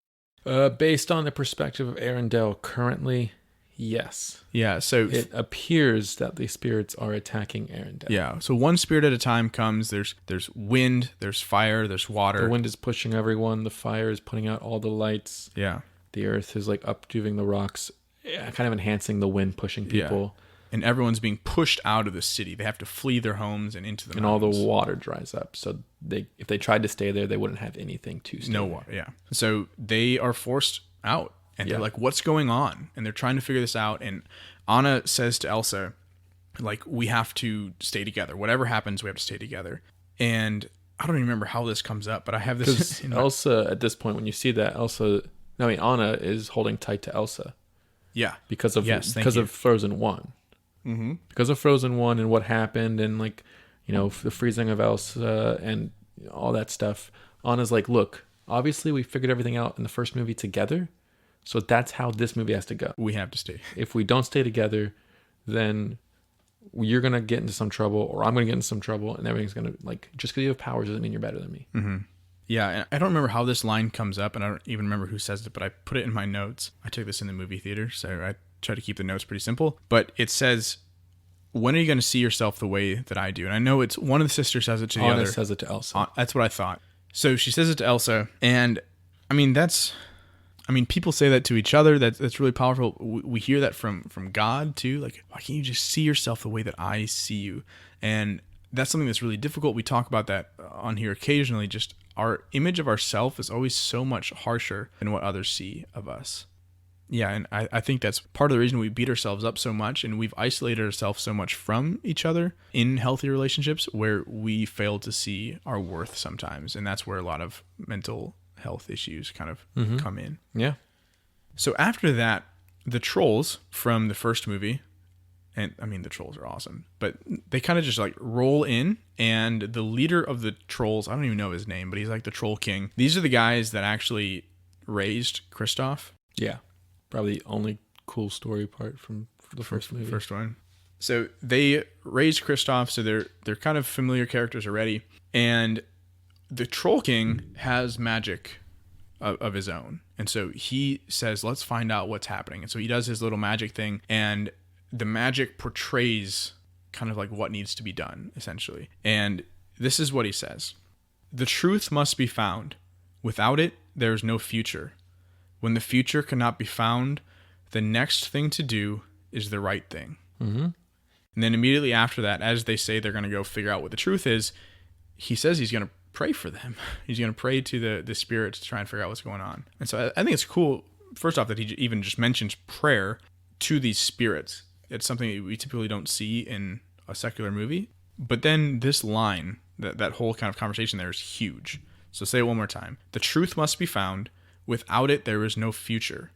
Based on the perspective of Arendelle currently, yes. Yeah, so it appears that the spirits are attacking Arendelle. Yeah, so one spirit at a time comes. There's wind, there's fire, there's water. The wind is pushing everyone. The fire is putting out all the lights. Yeah. The earth is like updoing the rocks, kind of enhancing the wind, pushing people. Yeah. And everyone's being pushed out of the city. They have to flee their homes and into the mountains. mountains. All the water dries up. So if they tried to stay there, they wouldn't have anything to stay. No there. water, yeah. So they are forced out. And they're like, what's going on? And they're trying to figure this out. And Anna says to Elsa, like, we have to stay together. Whatever happens, we have to stay together. And I don't even remember how this comes up, but I have this. Elsa, at this point, when you see that, Anna is holding tight to Elsa. Yeah. Because of Frozen 1. Mm-hmm. Because of Frozen 1 and what happened and, like, the freezing of Elsa and all that stuff. Anna's like, look, obviously we figured everything out in the first movie together. So that's how this movie has to go. We have to stay. If we don't stay together, then you're going to get into some trouble, or I'm going to get into some trouble, and everything's going to, like, just because you have powers doesn't mean you're better than me. Mm-hmm. Yeah, and I don't remember how this line comes up, and I don't even remember who says it, but I put it in my notes. I took this in the movie theater, so I try to keep the notes pretty simple. But it says, when are you going to see yourself the way that I do? And I know it's one of the sisters says it to the other. Anna says it to Elsa. That's what I thought. So she says it to Elsa, and I mean, people say that to each other. That's really powerful. We hear that from God too. Like, why can't you just see yourself the way that I see you? And that's something that's really difficult. We talk about that on here occasionally. Just our image of ourselves is always so much harsher than what others see of us. Yeah, and I think that's part of the reason we beat ourselves up so much, and we've isolated ourselves so much from each other in healthy relationships, where we fail to see our worth sometimes. And that's where a lot of mental health issues kind of come in. Yeah. So after that, the trolls from the first movie, and I mean, the trolls are awesome, but they kind of just like roll in, and the leader of the trolls, I don't even know his name, but he's like the troll king. These are the guys that actually raised Kristoff. Yeah. Probably the only cool story part from the first movie. First one. So they raised Kristoff, so they're kind of familiar characters already. And the Troll King has magic of his own. And so he says, let's find out what's happening. And so he does his little magic thing, and the magic portrays kind of like what needs to be done, essentially. And this is what he says. The truth must be found. Without it, there is no future. When the future cannot be found, the next thing to do is the right thing. Mm-hmm. And then immediately after that, as they say they're going to go figure out what the truth is, he says he's going to pray for them. He's going to pray to the spirit to try and figure out what's going on. And so I think it's cool, first off, that he even just mentions prayer to these spirits. It's something that we typically don't see in a secular movie. But then this line, that whole kind of conversation there is huge. So say it one more time. The truth must be found. Without it, there is no future.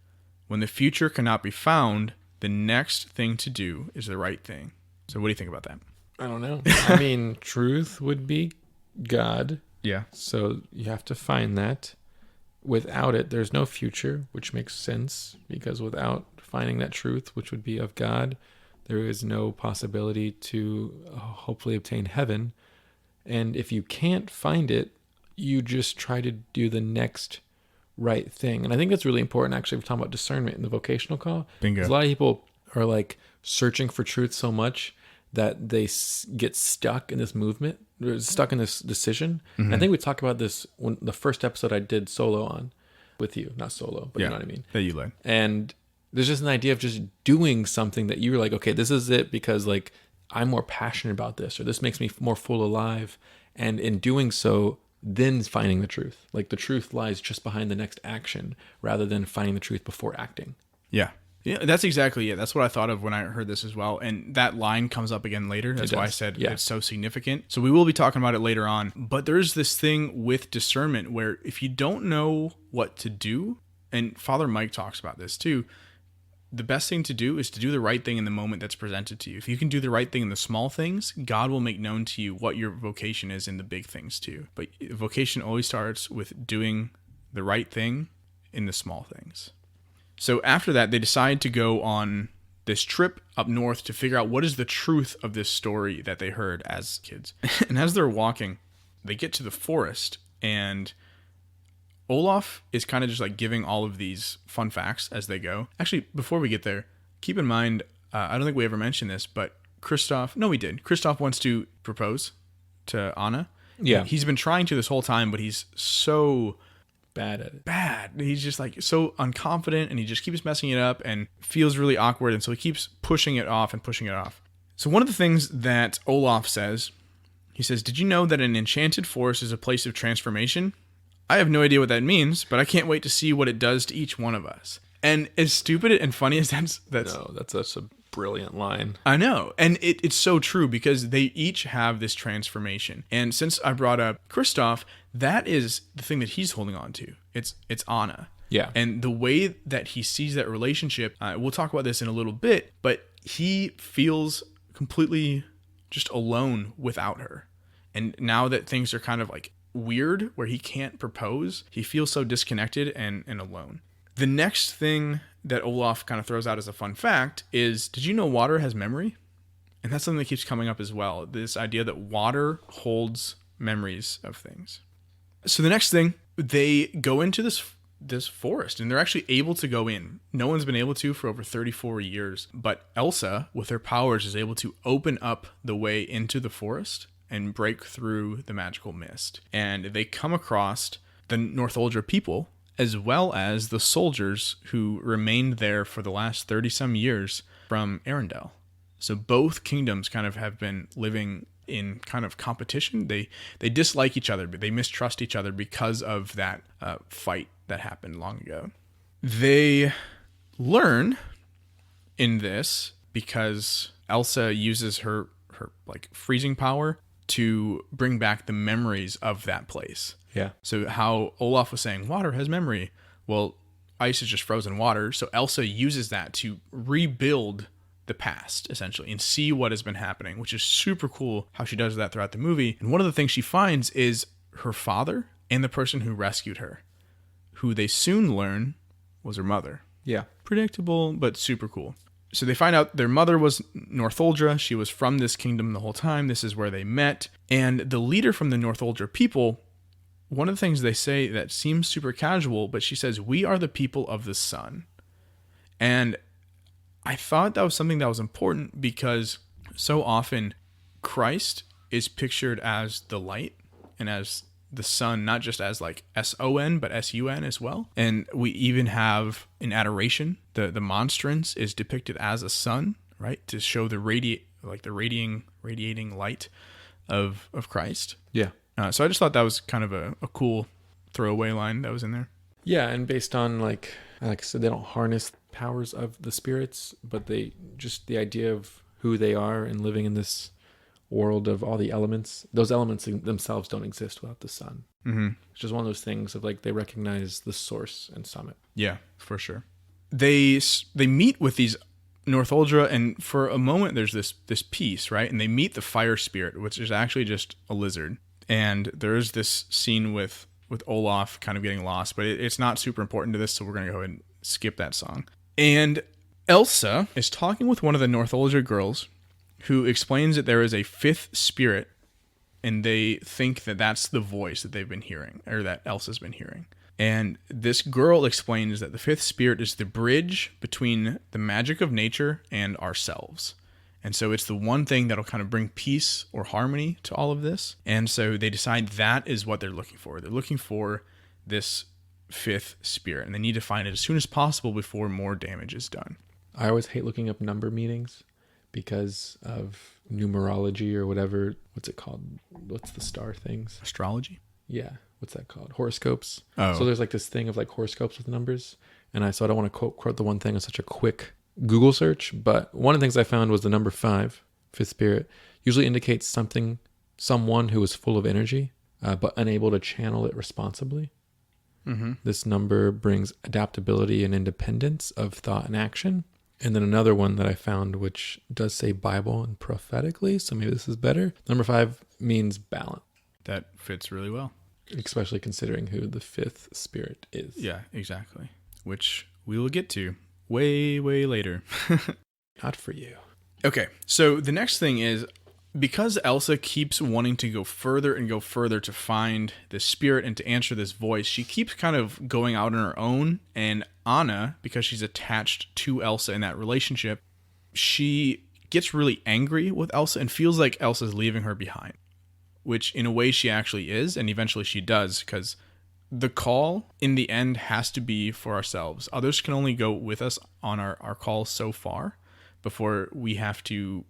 When the future cannot be found, the next thing to do is the right thing. So what do you think about that? I don't know. I mean, truth would be God. Yeah. So you have to find that. Without it, there's no future, which makes sense, because without finding that truth, which would be of God, there is no possibility to hopefully obtain heaven. And if you can't find it, you just try to do the next right thing. And I think that's really important, actually, if we're talking about discernment in the vocational call. Bingo. 'Cause a lot of people are like searching for truth so much that they get stuck in this movement, or stuck in this decision. And I think we talked about this when the first episode I did solo on with you, not solo, but you know what I mean? That you led. And there's just an idea of just doing something that you were like, okay, this is it because like I'm more passionate about this, or this makes me more full alive. And in doing so, then finding the truth. Like the truth lies just behind the next action rather than finding the truth before acting. Yeah. Yeah, that's exactly it. That's what I thought of when I heard this as well. And that line comes up again later. That's why I said it's so significant. So we will be talking about it later on. But there's this thing with discernment where if you don't know what to do, and Father Mike talks about this too, the best thing to do is to do the right thing in the moment that's presented to you. If you can do the right thing in the small things, God will make known to you what your vocation is in the big things too. But vocation always starts with doing the right thing in the small things. So after that, they decide to go on this trip up north to figure out what is the truth of this story that they heard as kids. And as they're walking, they get to the forest, and Olaf is kind of just like giving all of these fun facts as they go. Actually, before we get there, keep in mind, I don't think we ever mentioned this, but we did. Kristoff wants to propose to Anna. Yeah. He's been trying to this whole time, but he's so bad at it. He's just like so unconfident, and he just keeps messing it up and feels really awkward. And so he keeps pushing it off. So one of the things that Olaf says, he says, "Did you know that an enchanted forest is a place of transformation? I have no idea what that means, but I can't wait to see what it does to each one of us." And as stupid and funny as that's such a brilliant line. I know. And it's so true because they each have this transformation. And since I brought up Kristoff, that is the thing that he's holding on to. It's Anna. Yeah. And the way that he sees that relationship, we'll talk about this in a little bit, but he feels completely just alone without her. And now that things are kind of like weird where he can't propose, he feels so disconnected and alone. The next thing that Olaf kind of throws out as a fun fact is, did you know water has memory? And that's something that keeps coming up as well. This idea that water holds memories of things. So the next thing, they go into this forest, and they're actually able to go in. No one's been able to for over 34 years. But Elsa, with her powers, is able to open up the way into the forest and break through the magical mist. And they come across the Northuldra people, as well as the soldiers who remained there for the last 30-some years from Arendelle. So both kingdoms kind of have been living in kind of competition. They dislike each other, but they mistrust each other because of that fight that happened long ago. They learn in this because Elsa uses her like freezing power to bring back the memories of that place. Yeah. So how Olaf was saying, water has memory. Well, ice is just frozen water. So Elsa uses that to rebuild the past, essentially, and see what has been happening, which is super cool how she does that throughout the movie. And one of the things she finds is her father and the person who rescued her, who they soon learn was her mother. Yeah. Predictable, but super cool. So they find out their mother was Northuldra. She was from this kingdom the whole time. This is where they met. And the leader from the Northuldra people, one of the things they say that seems super casual, but she says, "We are the people of the sun." And I thought that was something that was important because so often Christ is pictured as the light and as the sun not just as like S-O-N, but S-U-N as well. And we even have in adoration, the monstrance is depicted as a sun, right? To show the radiating light of Christ. Yeah. So I just thought that was kind of a cool throwaway line that was in there. Yeah, and based on like I said, they don't harness powers of the spirits, but they just the idea of who they are and living in this world of all the elements. Those elements themselves don't exist without the sun. Mm-hmm. It's just one of those things of like they recognize the source and summit. Yeah, for sure. They meet with these Northuldra, and for a moment there's this piece, right? And they meet the fire spirit, which is actually just a lizard. And there is this scene with Olaf kind of getting lost, but it's not super important to this, so we're going to go ahead and skip that song. And Elsa is talking with one of the Northuldra girls who explains that there is a fifth spirit, and they think that that's the voice that they've been hearing, or that Elsa's been hearing. And this girl explains that the fifth spirit is the bridge between the magic of nature and ourselves. And so it's the one thing that'll kind of bring peace or harmony to all of this. And so they decide that is what they're looking for. They're looking for this fifth spirit, and they need to find it as soon as possible before more damage is done. I always hate looking up number meanings because of numerology or whatever. What's it called? What's the star things? Astrology? Yeah. What's that called? Horoscopes. Oh. So there's like this thing of like horoscopes with numbers. And I don't want to quote the one thing on such a quick Google search, but one of the things I found was the number 5, fifth spirit, usually indicates someone who is full of energy, but unable to channel it responsibly. Mm-hmm. This number brings adaptability and independence of thought and action. And then another one that I found, which does say Bible and prophetically, so maybe this is better. Number 5 means balance. That fits really well. Especially considering who the fifth spirit is. Yeah, exactly. Which we will get to way, way later. Not for you. Okay, so the next thing is, because Elsa keeps wanting to go further and go further to find the spirit and to answer this voice, she keeps kind of going out on her own. And Anna, because she's attached to Elsa in that relationship, she gets really angry with Elsa and feels like Elsa's leaving her behind. Which in a way she actually is, and eventually she does, because the call in the end has to be for ourselves. Others can only go with us on our call so far before we have to...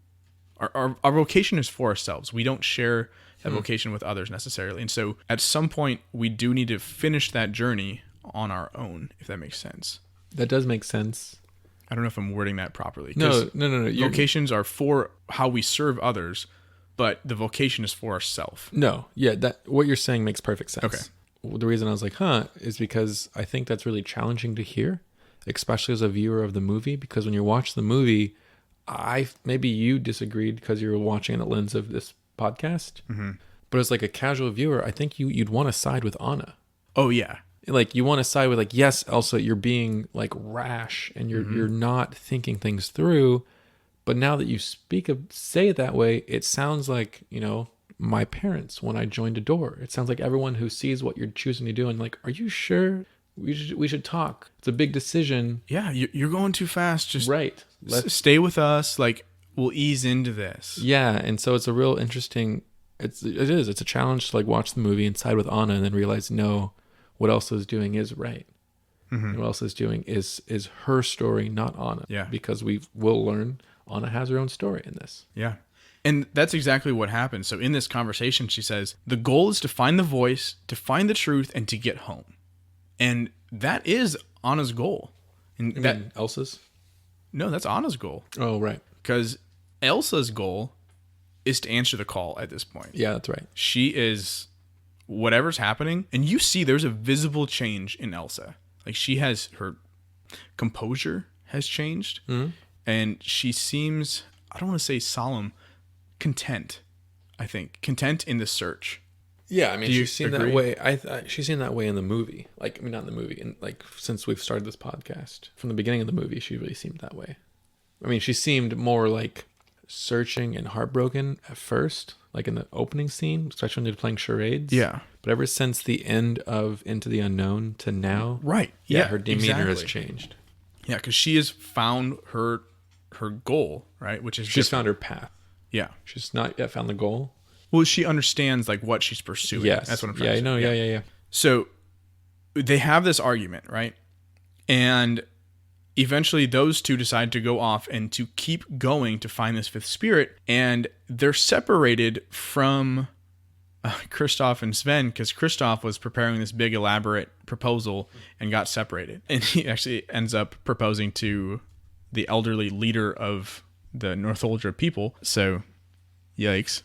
Our vocation is for ourselves. We don't share that vocation with others necessarily. And so at some point, we do need to finish that journey on our own, if that makes sense. That does make sense. I don't know if I'm wording that properly. No. Vocations are for how we serve others, but the vocation is for ourselves. No, yeah, what you're saying makes perfect sense. Okay. The reason I was like, is because I think that's really challenging to hear, especially as a viewer of the movie, because when you watch the movie, maybe you disagreed because you were watching in the lens of this podcast, mm-hmm. but as like a casual viewer, I think you'd want to side with Anna. Oh, yeah. Like you want to side with like, yes, Elsa, you're being like rash and you're not thinking things through. But now that you say it that way, it sounds like, my parents when I joined a door. It sounds like everyone who sees what you're choosing to do and like, are you sure we should talk? It's a big decision. Yeah, you're going too fast. Just right. Let's stay with us. Like we'll ease into this. Yeah, and so it's a real interesting. It's a challenge to like watch the movie and side with Anna and then realize no, what Elsa's doing is right. Mm-hmm. And what Elsa's doing is her story, not Anna. Yeah, because we'll learn. Anna has her own story in this. Yeah. And that's exactly what happens. So in this conversation, she says, the goal is to find the voice, to find the truth, and to get home. And that is Anna's goal. And you mean Elsa's? No, that's Anna's goal. Oh, right. Because Elsa's goal is to answer the call at this point. Yeah, that's right. She is whatever's happening. And you see there's a visible change in Elsa. Like her composure has changed. Mm-hmm. And she seems, I don't want to say solemn, content, I think. Content in the search. Yeah, I mean, she's seen agree? that way. She's seen that way in the movie. Like, I mean, not in the movie. And like, since we've started this podcast, from the beginning of the movie, she really seemed that way. I mean, she seemed more like searching and heartbroken at first, like in the opening scene, especially when they're playing charades. Yeah. But ever since the end of Into the Unknown to now, right? Yeah, her demeanor has changed. Yeah, because she has found her goal, right? Which is she's found her path. Yeah, she's not yet found the goal, Well, she understands like what she's pursuing. Yes. That's what I'm trying to say. No, yeah. So they have this argument, right? And eventually those two decide to go off and to keep going to find this fifth spirit. And they're separated from Kristoff and Sven because Kristoff was preparing this big elaborate proposal and got separated. And he actually ends up proposing to the elderly leader of the Northuldra people. So, yikes.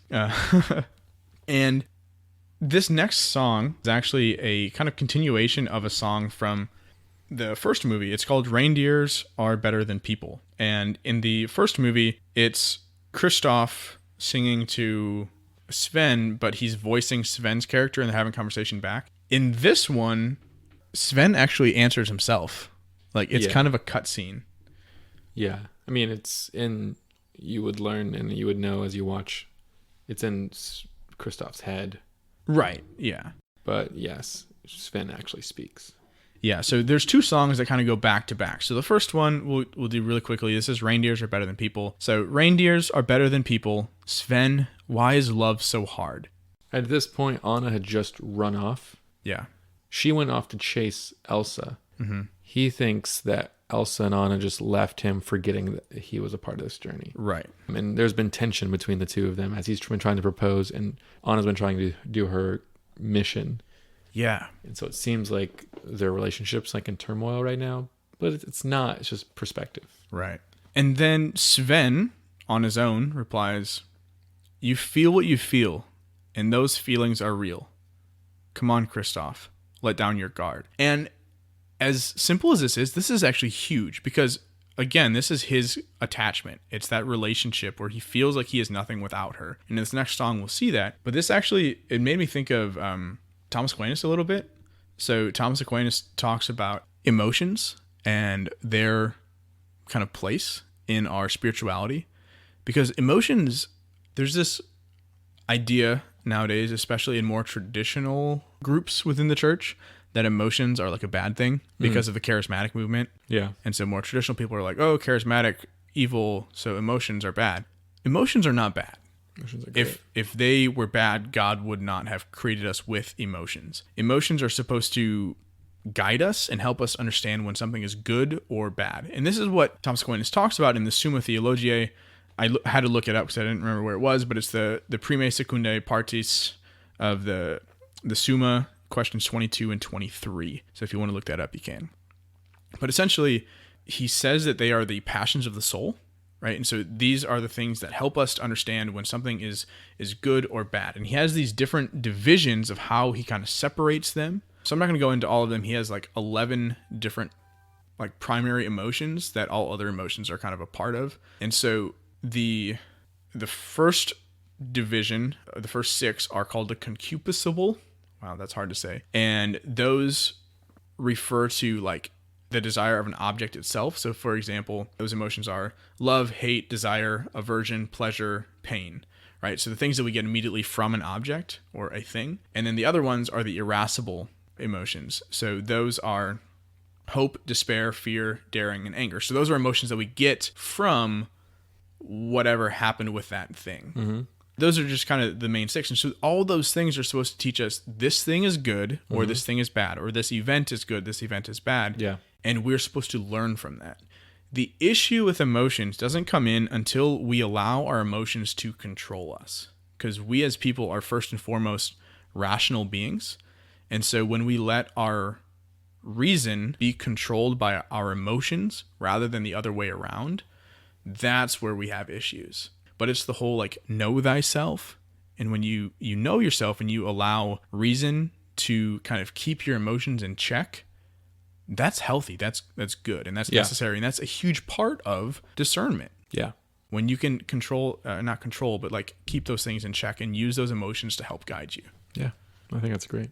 And this next song is actually a kind of continuation of a song from the first movie. It's called Reindeers Are Better Than People. And in the first movie, it's Kristoff singing to Sven, but he's voicing Sven's character and they're having conversation back. In this one, Sven actually answers himself. Like, it's kind of a cutscene. Yeah. I mean, it's in, you would learn and you would know as you watch, it's in Kristoff's head. Right, yeah. But yes, Sven actually speaks. Yeah, so there's two songs that kind of go back to back. So the first one we'll do really quickly. This is Reindeers Are Better Than People. So reindeers are better than people. Sven, why is love so hard? At this point, Anna had just run off. Yeah. She went off to chase Elsa. Mm-hmm. He thinks that Elsa and Anna just left him forgetting that he was a part of this journey. Right. And there's been tension between the two of them as he's been trying to propose and Anna's been trying to do her mission. Yeah. And so it seems like their relationship's like in turmoil right now, but it's not. It's just perspective. Right. And then Sven, on his own, replies, "You feel what you feel, and those feelings are real. Come on, Kristoff, let down your guard." And as simple as this is actually huge because, again, this is his attachment. It's that relationship where he feels like he is nothing without her. And in this next song, we'll see that. But this actually, it made me think of Thomas Aquinas a little bit. So Thomas Aquinas talks about emotions and their kind of place in our spirituality. Because emotions, there's this idea nowadays, especially in more traditional groups within the church, that emotions are like a bad thing because of the charismatic movement. Yeah. And so more traditional people are like, oh, charismatic, evil, so emotions are bad. Emotions are not bad. Emotions are great. If they were bad, God would not have created us with emotions. Emotions are supposed to guide us and help us understand when something is good or bad. And this is what Thomas Aquinas talks about in the Summa Theologiae. I had to look it up because I didn't remember where it was, but it's the Prime Secundae Partis of the Summa, questions 22 and 23. So if you want to look that up, you can. But essentially, he says that they are the passions of the soul, right? And so these are the things that help us to understand when something is good or bad. And he has these different divisions of how he kind of separates them. So I'm not going to go into all of them. He has like 11 different like primary emotions that all other emotions are kind of a part of. And so the first division, the first 6 are called the concupiscible. Wow, that's hard to say. And those refer to like the desire of an object itself. So for example, those emotions are love, hate, desire, aversion, pleasure, pain, right? So the things that we get immediately from an object or a thing. And then the other ones are the irascible emotions. So those are hope, despair, fear, daring, and anger. So those are emotions that we get from whatever happened with that thing. Mm-hmm. Those are just kind of the main 6. And so all those things are supposed to teach us this thing is good or this thing is bad, or this event is good, this event is bad. Yeah. And we're supposed to learn from that. The issue with emotions doesn't come in until we allow our emotions to control us. Because we as people are first and foremost rational beings. And so when we let our reason be controlled by our emotions rather than the other way around, that's where we have issues. But it's the whole like know thyself. And when you know yourself and you allow reason to kind of keep your emotions in check, that's healthy. That's good. And that's necessary. And that's a huge part of discernment. Yeah. When you can control, not control, but like keep those things in check and use those emotions to help guide you. Yeah. I think that's great.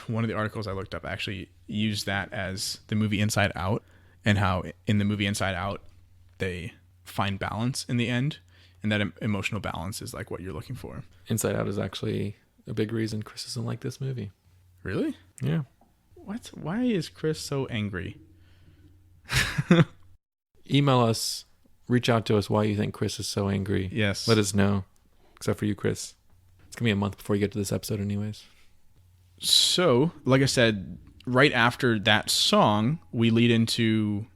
One of the articles I looked up actually used that as the movie Inside Out, and how in the movie Inside Out, they find balance in the end. And that emotional balance is like what you're looking for. Inside Out is actually a big reason Chris doesn't like this movie. Really? Yeah. What? Why is Chris so angry? Email us. Reach out to us why you think Chris is so angry. Yes. Let us know. Except for you, Chris. It's going to be a month before you get to this episode anyways. So, like I said, right after that song, we lead into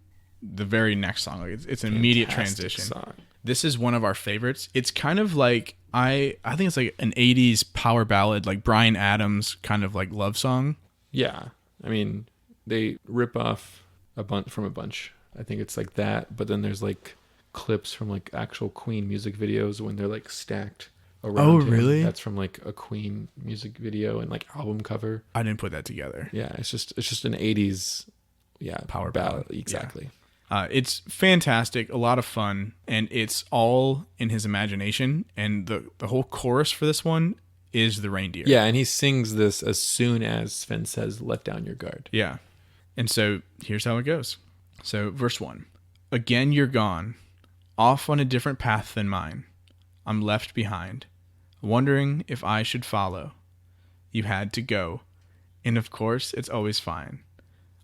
the very next song. Like it's an immediate transition. Song. This is one of our favorites. It's kind of like, I think it's like an 80s power ballad, like Bryan Adams kind of like love song. Yeah. I mean, they rip off a bunch. I think it's like that, but then there's like clips from like actual Queen music videos when they're like stacked around. Oh, him. really? That's from like a Queen music video and like album cover. I didn't put that together. Yeah, it's just an 80s Power ballad. ballad. Exactly. Yeah. It's fantastic, a lot of fun, and it's all in his imagination. And the whole chorus for this one is the reindeer. Yeah, and he sings this as soon as Sven says, "Let down your guard." Yeah. And so here's how it goes. So verse 1. Again you're gone, off on a different path than mine. I'm left behind, wondering if I should follow. You had to go, and of course it's always fine.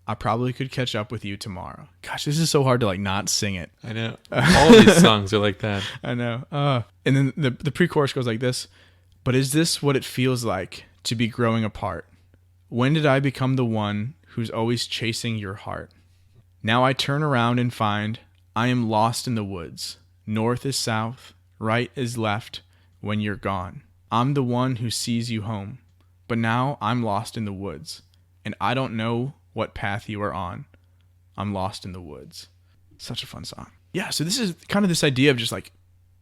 I probably could catch up with you tomorrow. Gosh, this is so hard to like not sing it. I know. All these songs are like that. I know. And then the pre-chorus goes like this. But is this what it feels like to be growing apart? When did I become the one who's always chasing your heart? Now I turn around and find I am lost in the woods. North is south, right is left when you're gone. I'm the one who sees you home. But now I'm lost in the woods, and I don't know what path you are on. I'm lost in the woods. Such a fun song. Yeah, so this is kind of this idea of just like,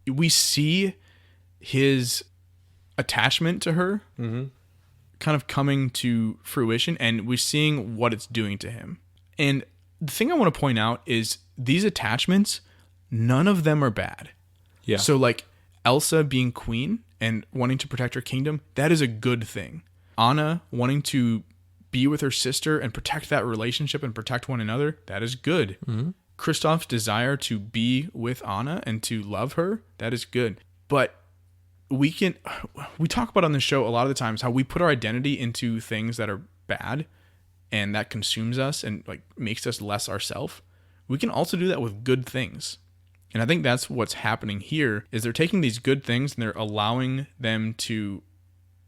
we see his attachment to her kind of coming to fruition, and we're seeing what it's doing to him. And the thing I want to point out is these attachments, none of them are bad. Yeah. So like Elsa being queen and wanting to protect her kingdom, that is a good thing. Anna wanting to be with her sister and protect that relationship and protect one another, that is good. Kristoff's desire to be with Anna and to love her, that is good. But we talk about on the show a lot of the times how we put our identity into things that are bad and that consumes us and like makes us less ourselves. We can also do that with good things. And I think that's what's happening here is they're taking these good things and they're allowing them to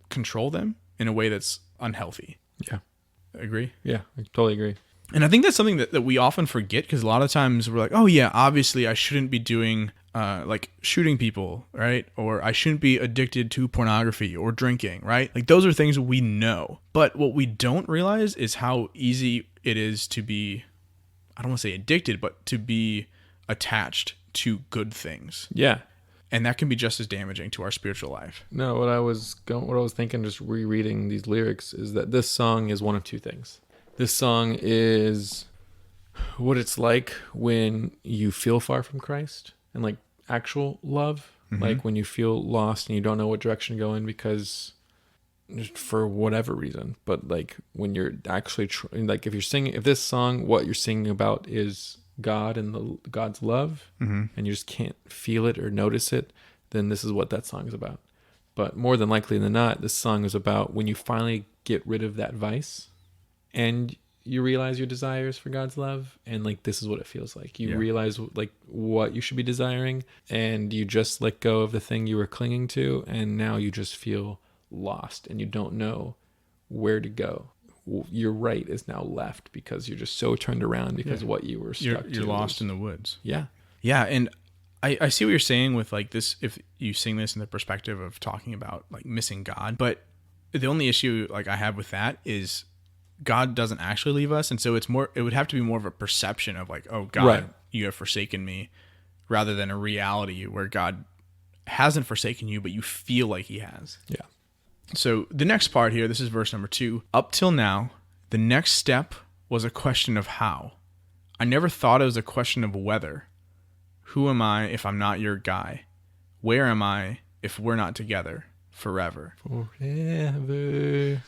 control them in a way that's unhealthy. Yeah. Agree? Yeah, I totally agree. And I think that's something that we often forget, because a lot of times we're like, oh yeah, obviously I shouldn't be doing like shooting people, right? Or I shouldn't be addicted to pornography or drinking, right? Like those are things we know. But what we don't realize is how easy it is to be, I don't want to say addicted, but to be attached to good things. Yeah. And that can be just as damaging to our spiritual life. No, what I was thinking, just rereading these lyrics, is that this song is one of two things. This song is what it's like when you feel far from Christ and like actual love, like when you feel lost and you don't know what direction to go in because for whatever reason. But like when you're actually like if this song, what you're singing about is God and God's love, and you just can't feel it or notice it, then this is what that song is about. But more than likely than not, this song is about when you finally get rid of that vice and you realize your desires for God's love, and like this is what it feels like. You realize like what you should be desiring, and you just let go of the thing you were clinging to, and now you just feel lost and you don't know where to go. Your right is now left because you're just so turned around because what you were stuck to. You're lost in the woods. Yeah. Yeah, and I see what you're saying with like this, if you sing this in the perspective of talking about like missing God, but the only issue like I have with that is God doesn't actually leave us, and so it would have to be more of a perception of like, oh God, you have forsaken me, rather than a reality where God hasn't forsaken you, but you feel like he has. Yeah. So the next part here, this is verse number 2. Up till now, the next step was a question of how. I never thought it was a question of whether. Who am I if I'm not your guy? Where am I if we're not together forever? Forever.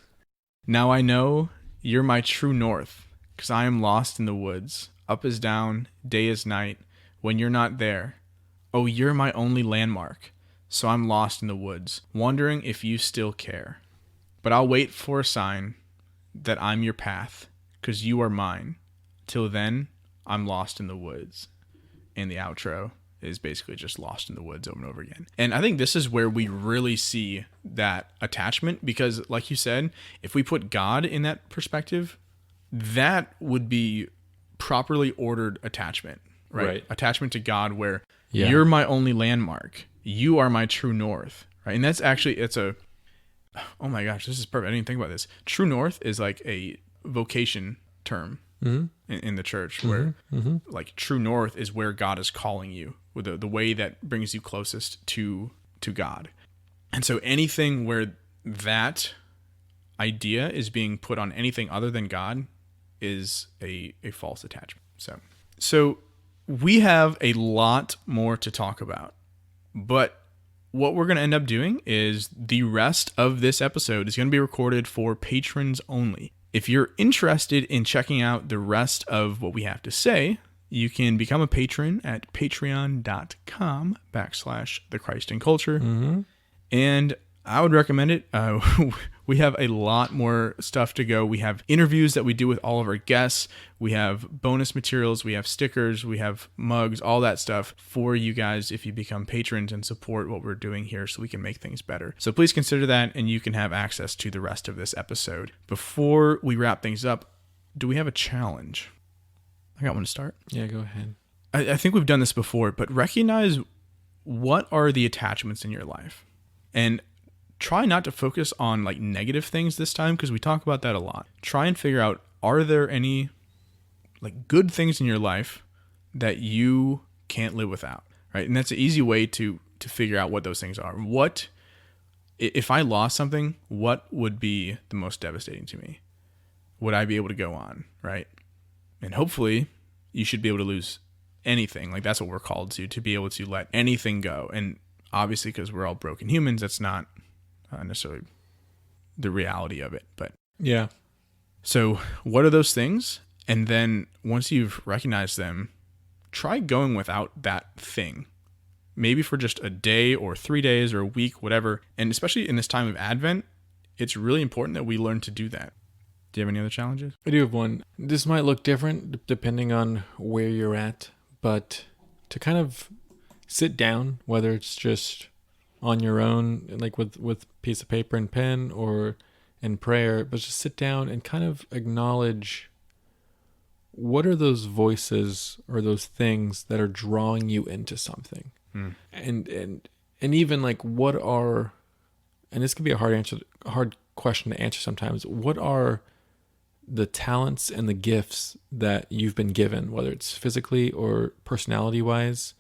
Now I know you're my true north, 'cause I am lost in the woods. Up is down, day is night, when you're not there. Oh, you're my only landmark. So I'm lost in the woods, wondering if you still care. But I'll wait for a sign that I'm your path, 'cause you are mine. Till then, I'm lost in the woods. And the outro is basically just lost in the woods over and over again. And I think this is where we really see that attachment, because like you said, if we put God in that perspective, that would be properly ordered attachment, right? Attachment to God, where you're my only landmark. You are my true north, right? And that's actually, oh my gosh, this is perfect. I didn't think about this. True north is like a vocation term in the church, where like true north is where God is calling you, with the way that brings you closest to God. And so anything where that idea is being put on anything other than God is a false attachment. So we have a lot more to talk about, but what we're going to end up doing is the rest of this episode is going to be recorded for patrons only. If you're interested in checking out the rest of what we have to say, you can become a patron at patreon.com/the Christ and Culture. And I would recommend it. We have a lot more stuff to go. We have interviews that we do with all of our guests. We have bonus materials. We have stickers. We have mugs, all that stuff for you guys if you become patrons and support what we're doing here so we can make things better. So please consider that, and you can have access to the rest of this episode. Before we wrap things up, do we have a challenge? I got one to start. Yeah, go ahead. I think we've done this before, but recognize what are the attachments in your life. And try not to focus on like negative things this time, because we talk about that a lot. Try and figure out, are there any like good things in your life that you can't live without, right? And that's an easy way to figure out what those things are. What, if I lost something, what would be the most devastating to me? Would I be able to go on, right? And hopefully you should be able to lose anything. Like that's what we're called to be able to let anything go. And obviously, because we're all broken humans, that's not necessarily the reality of it. But yeah. So what are those things? And then once you've recognized them, try going without that thing. Maybe for just a day or 3 days or a week, whatever. And especially in this time of Advent, it's really important that we learn to do that. Do you have any other challenges? I do have one. This might look different depending on where you're at, but to kind of sit down, whether it's just on your own, like with piece of paper and pen, or in prayer, but just sit down and kind of acknowledge, what are those voices or those things that are drawing you into something? And even like, what are, and this can be a hard question to answer sometimes, what are the talents and the gifts that you've been given, whether it's physically or personality wise?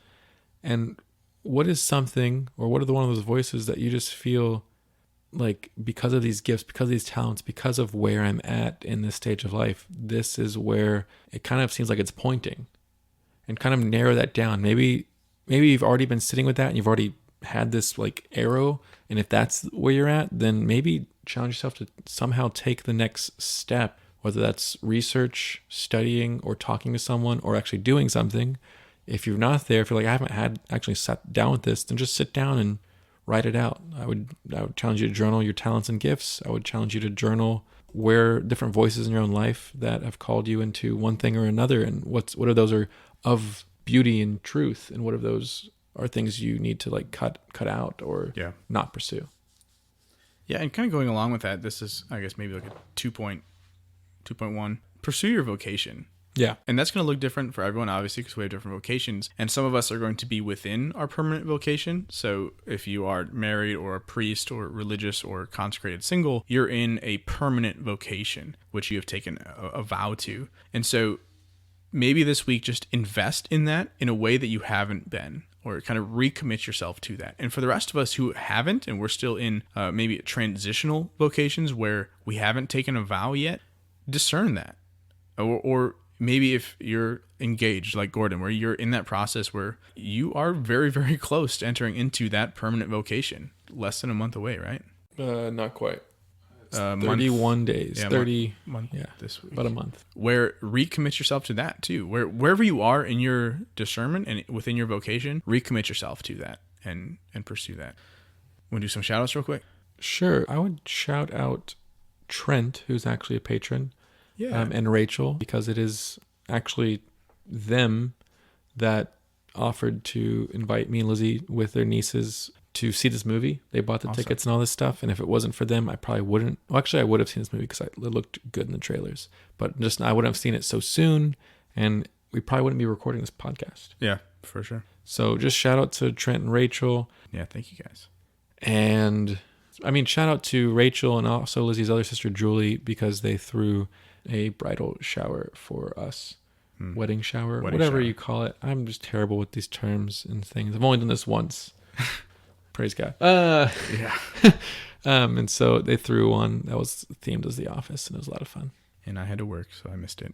And what is something, or what are one of those voices that you just feel like, because of these gifts, because of these talents, because of where I'm at in this stage of life, this is where it kind of seems like it's pointing, and kind of narrow that down. Maybe you've already been sitting with that and you've already had this like arrow. And if that's where you're at, then maybe challenge yourself to somehow take the next step, whether that's research, studying, or talking to someone, or actually doing something. If you're not there, if you're like, I haven't actually sat down with this, then just sit down and write it out. I would challenge you to journal your talents and gifts. I would challenge you to journal where different voices in your own life that have called you into one thing or another, and what of those are of beauty and truth, and what of those are things you need to like cut out or not pursue. Yeah, and kind of going along with that, this is, I guess, maybe like a 2.1. Pursue your vocation. Yeah. And that's going to look different for everyone, obviously, because we have different vocations. And some of us are going to be within our permanent vocation. So if you are married or a priest or religious or consecrated single, you're in a permanent vocation, which you have taken a vow to. And so maybe this week, just invest in that in a way that you haven't been, or kind of recommit yourself to that. And for the rest of us who haven't, and we're still in maybe transitional vocations where we haven't taken a vow yet, discern that. Or maybe if you're engaged like Gordon, where you're in that process where you are very, very close to entering into that permanent vocation, less than a month away, right? Not quite. 31 month. Days. Yeah, 30 month this week. About a month. Where recommit yourself to that too. Wherever you are in your discernment and within your vocation, recommit yourself to that and pursue that. Want to do some shout outs real quick? Sure. I would shout out Trent, who's actually a patron. Yeah. And Rachel, because it is actually them that offered to invite me and Lizzie with their nieces to see this movie. They bought the tickets and all this stuff, and if it wasn't for them, I probably wouldn't. Well, actually, I would have seen this movie because it looked good in the trailers, but just I wouldn't have seen it so soon, and we probably wouldn't be recording this podcast. Yeah, for sure. So just shout out to Trent and Rachel. Yeah, thank you guys. And I mean, shout out to Rachel and also Lizzie's other sister, Julie, because they threw a bridal shower for us. Wedding shower, whatever you call it. I'm just terrible with these terms and things. I've only done this once. Praise God. Yeah. And so they threw one that was themed as The Office, and it was a lot of fun. And I had to work, so I missed it.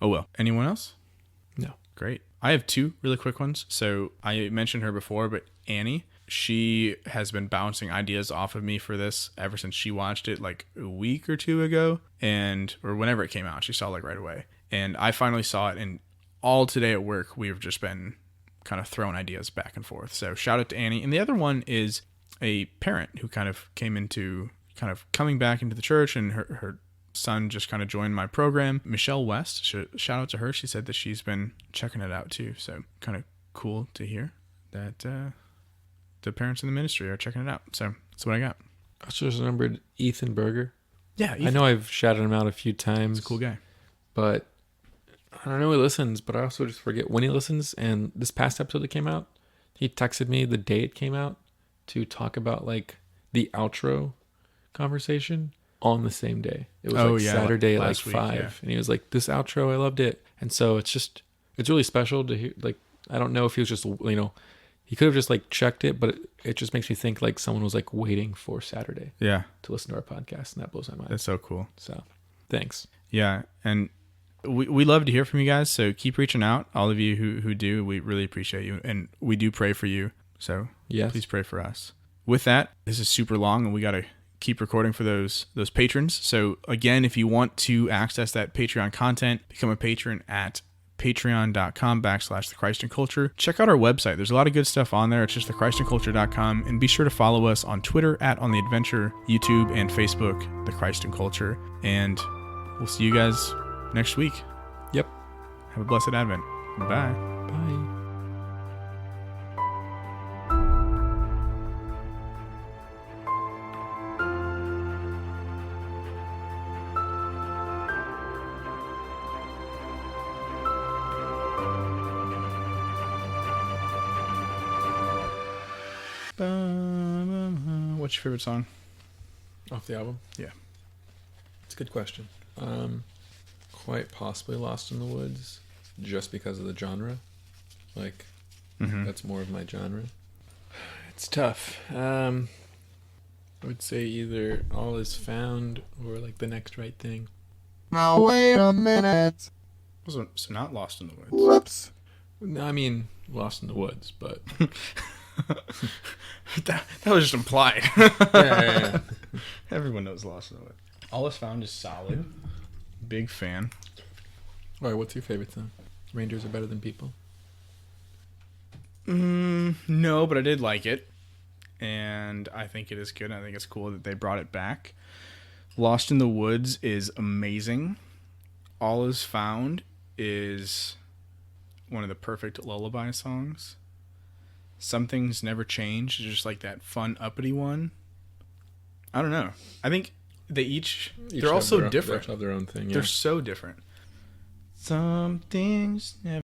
Oh, well. Anyone else? No. Great. I have 2 really quick ones. So I mentioned her before, but Annie, she has been bouncing ideas off of me for this ever since she watched it like a week or 2 ago, or whenever it came out. She saw it like right away. And I finally saw it, and all today at work, we've just been kind of throwing ideas back and forth. So shout out to Annie. And the other one is a parent who kind of coming back into the church, and her son just kind of joined my program. Michelle West, shout out to her. She said that she's been checking it out too. So kind of cool to hear that the parents in the ministry are checking it out. So that's what I got. I just remembered Ethan Berger. Yeah, Ethan. I know I've shouted him out a few times. He's a cool guy. But I don't know he listens, but I also just forget when he listens. And this past episode that came out, he texted me the day it came out to talk about like the outro conversation on the same day. It was Saturday, like 5. Yeah. And he was like, this outro, I loved it. And so it's really special to hear. Like, I don't know if he was just, he could have just like checked it, but it just makes me think like someone was like waiting for Saturday to listen to our podcast. And that blows my mind. That's so cool. So thanks. Yeah. And we love to hear from you guys. So keep reaching out. All of you who do, we really appreciate you. And we do pray for you. So please pray for us. With that, this is super long and we got to keep recording for those patrons. So again, if you want to access that Patreon content, become a patron at patreon.com/The Christ and Culture. Check out our website. There's a lot of good stuff on there. It's just thechristandculture.com. And be sure to follow us on Twitter @OnTheAdventure, YouTube, and Facebook, The Christ and Culture. And we'll see you guys next week. Yep. Have a blessed Advent. Bye. Bye. What's your favorite song off the album? Yeah, it's a good question. Quite possibly Lost in the Woods, just because of the genre. Like, that's more of my genre. It's tough. I would say either All Is Found or like The Next Right Thing. Now wait a minute. So not Lost in the Woods. Whoops. No, I mean Lost in the Woods, but that was just implied. yeah. Everyone knows Lost in the Woods. All Is Found is solid. Big fan. All right, what's your favorite song? Rangers Are Better Than People? No, but I did like it. And I think it is good. I think it's cool that they brought it back. Lost in the Woods is amazing. All Is Found is one of the perfect lullaby songs. Some Things Never Change is just like that fun, uppity one. I don't know. I think they're all so different. They have their own thing. Yeah. They're so different. Some things never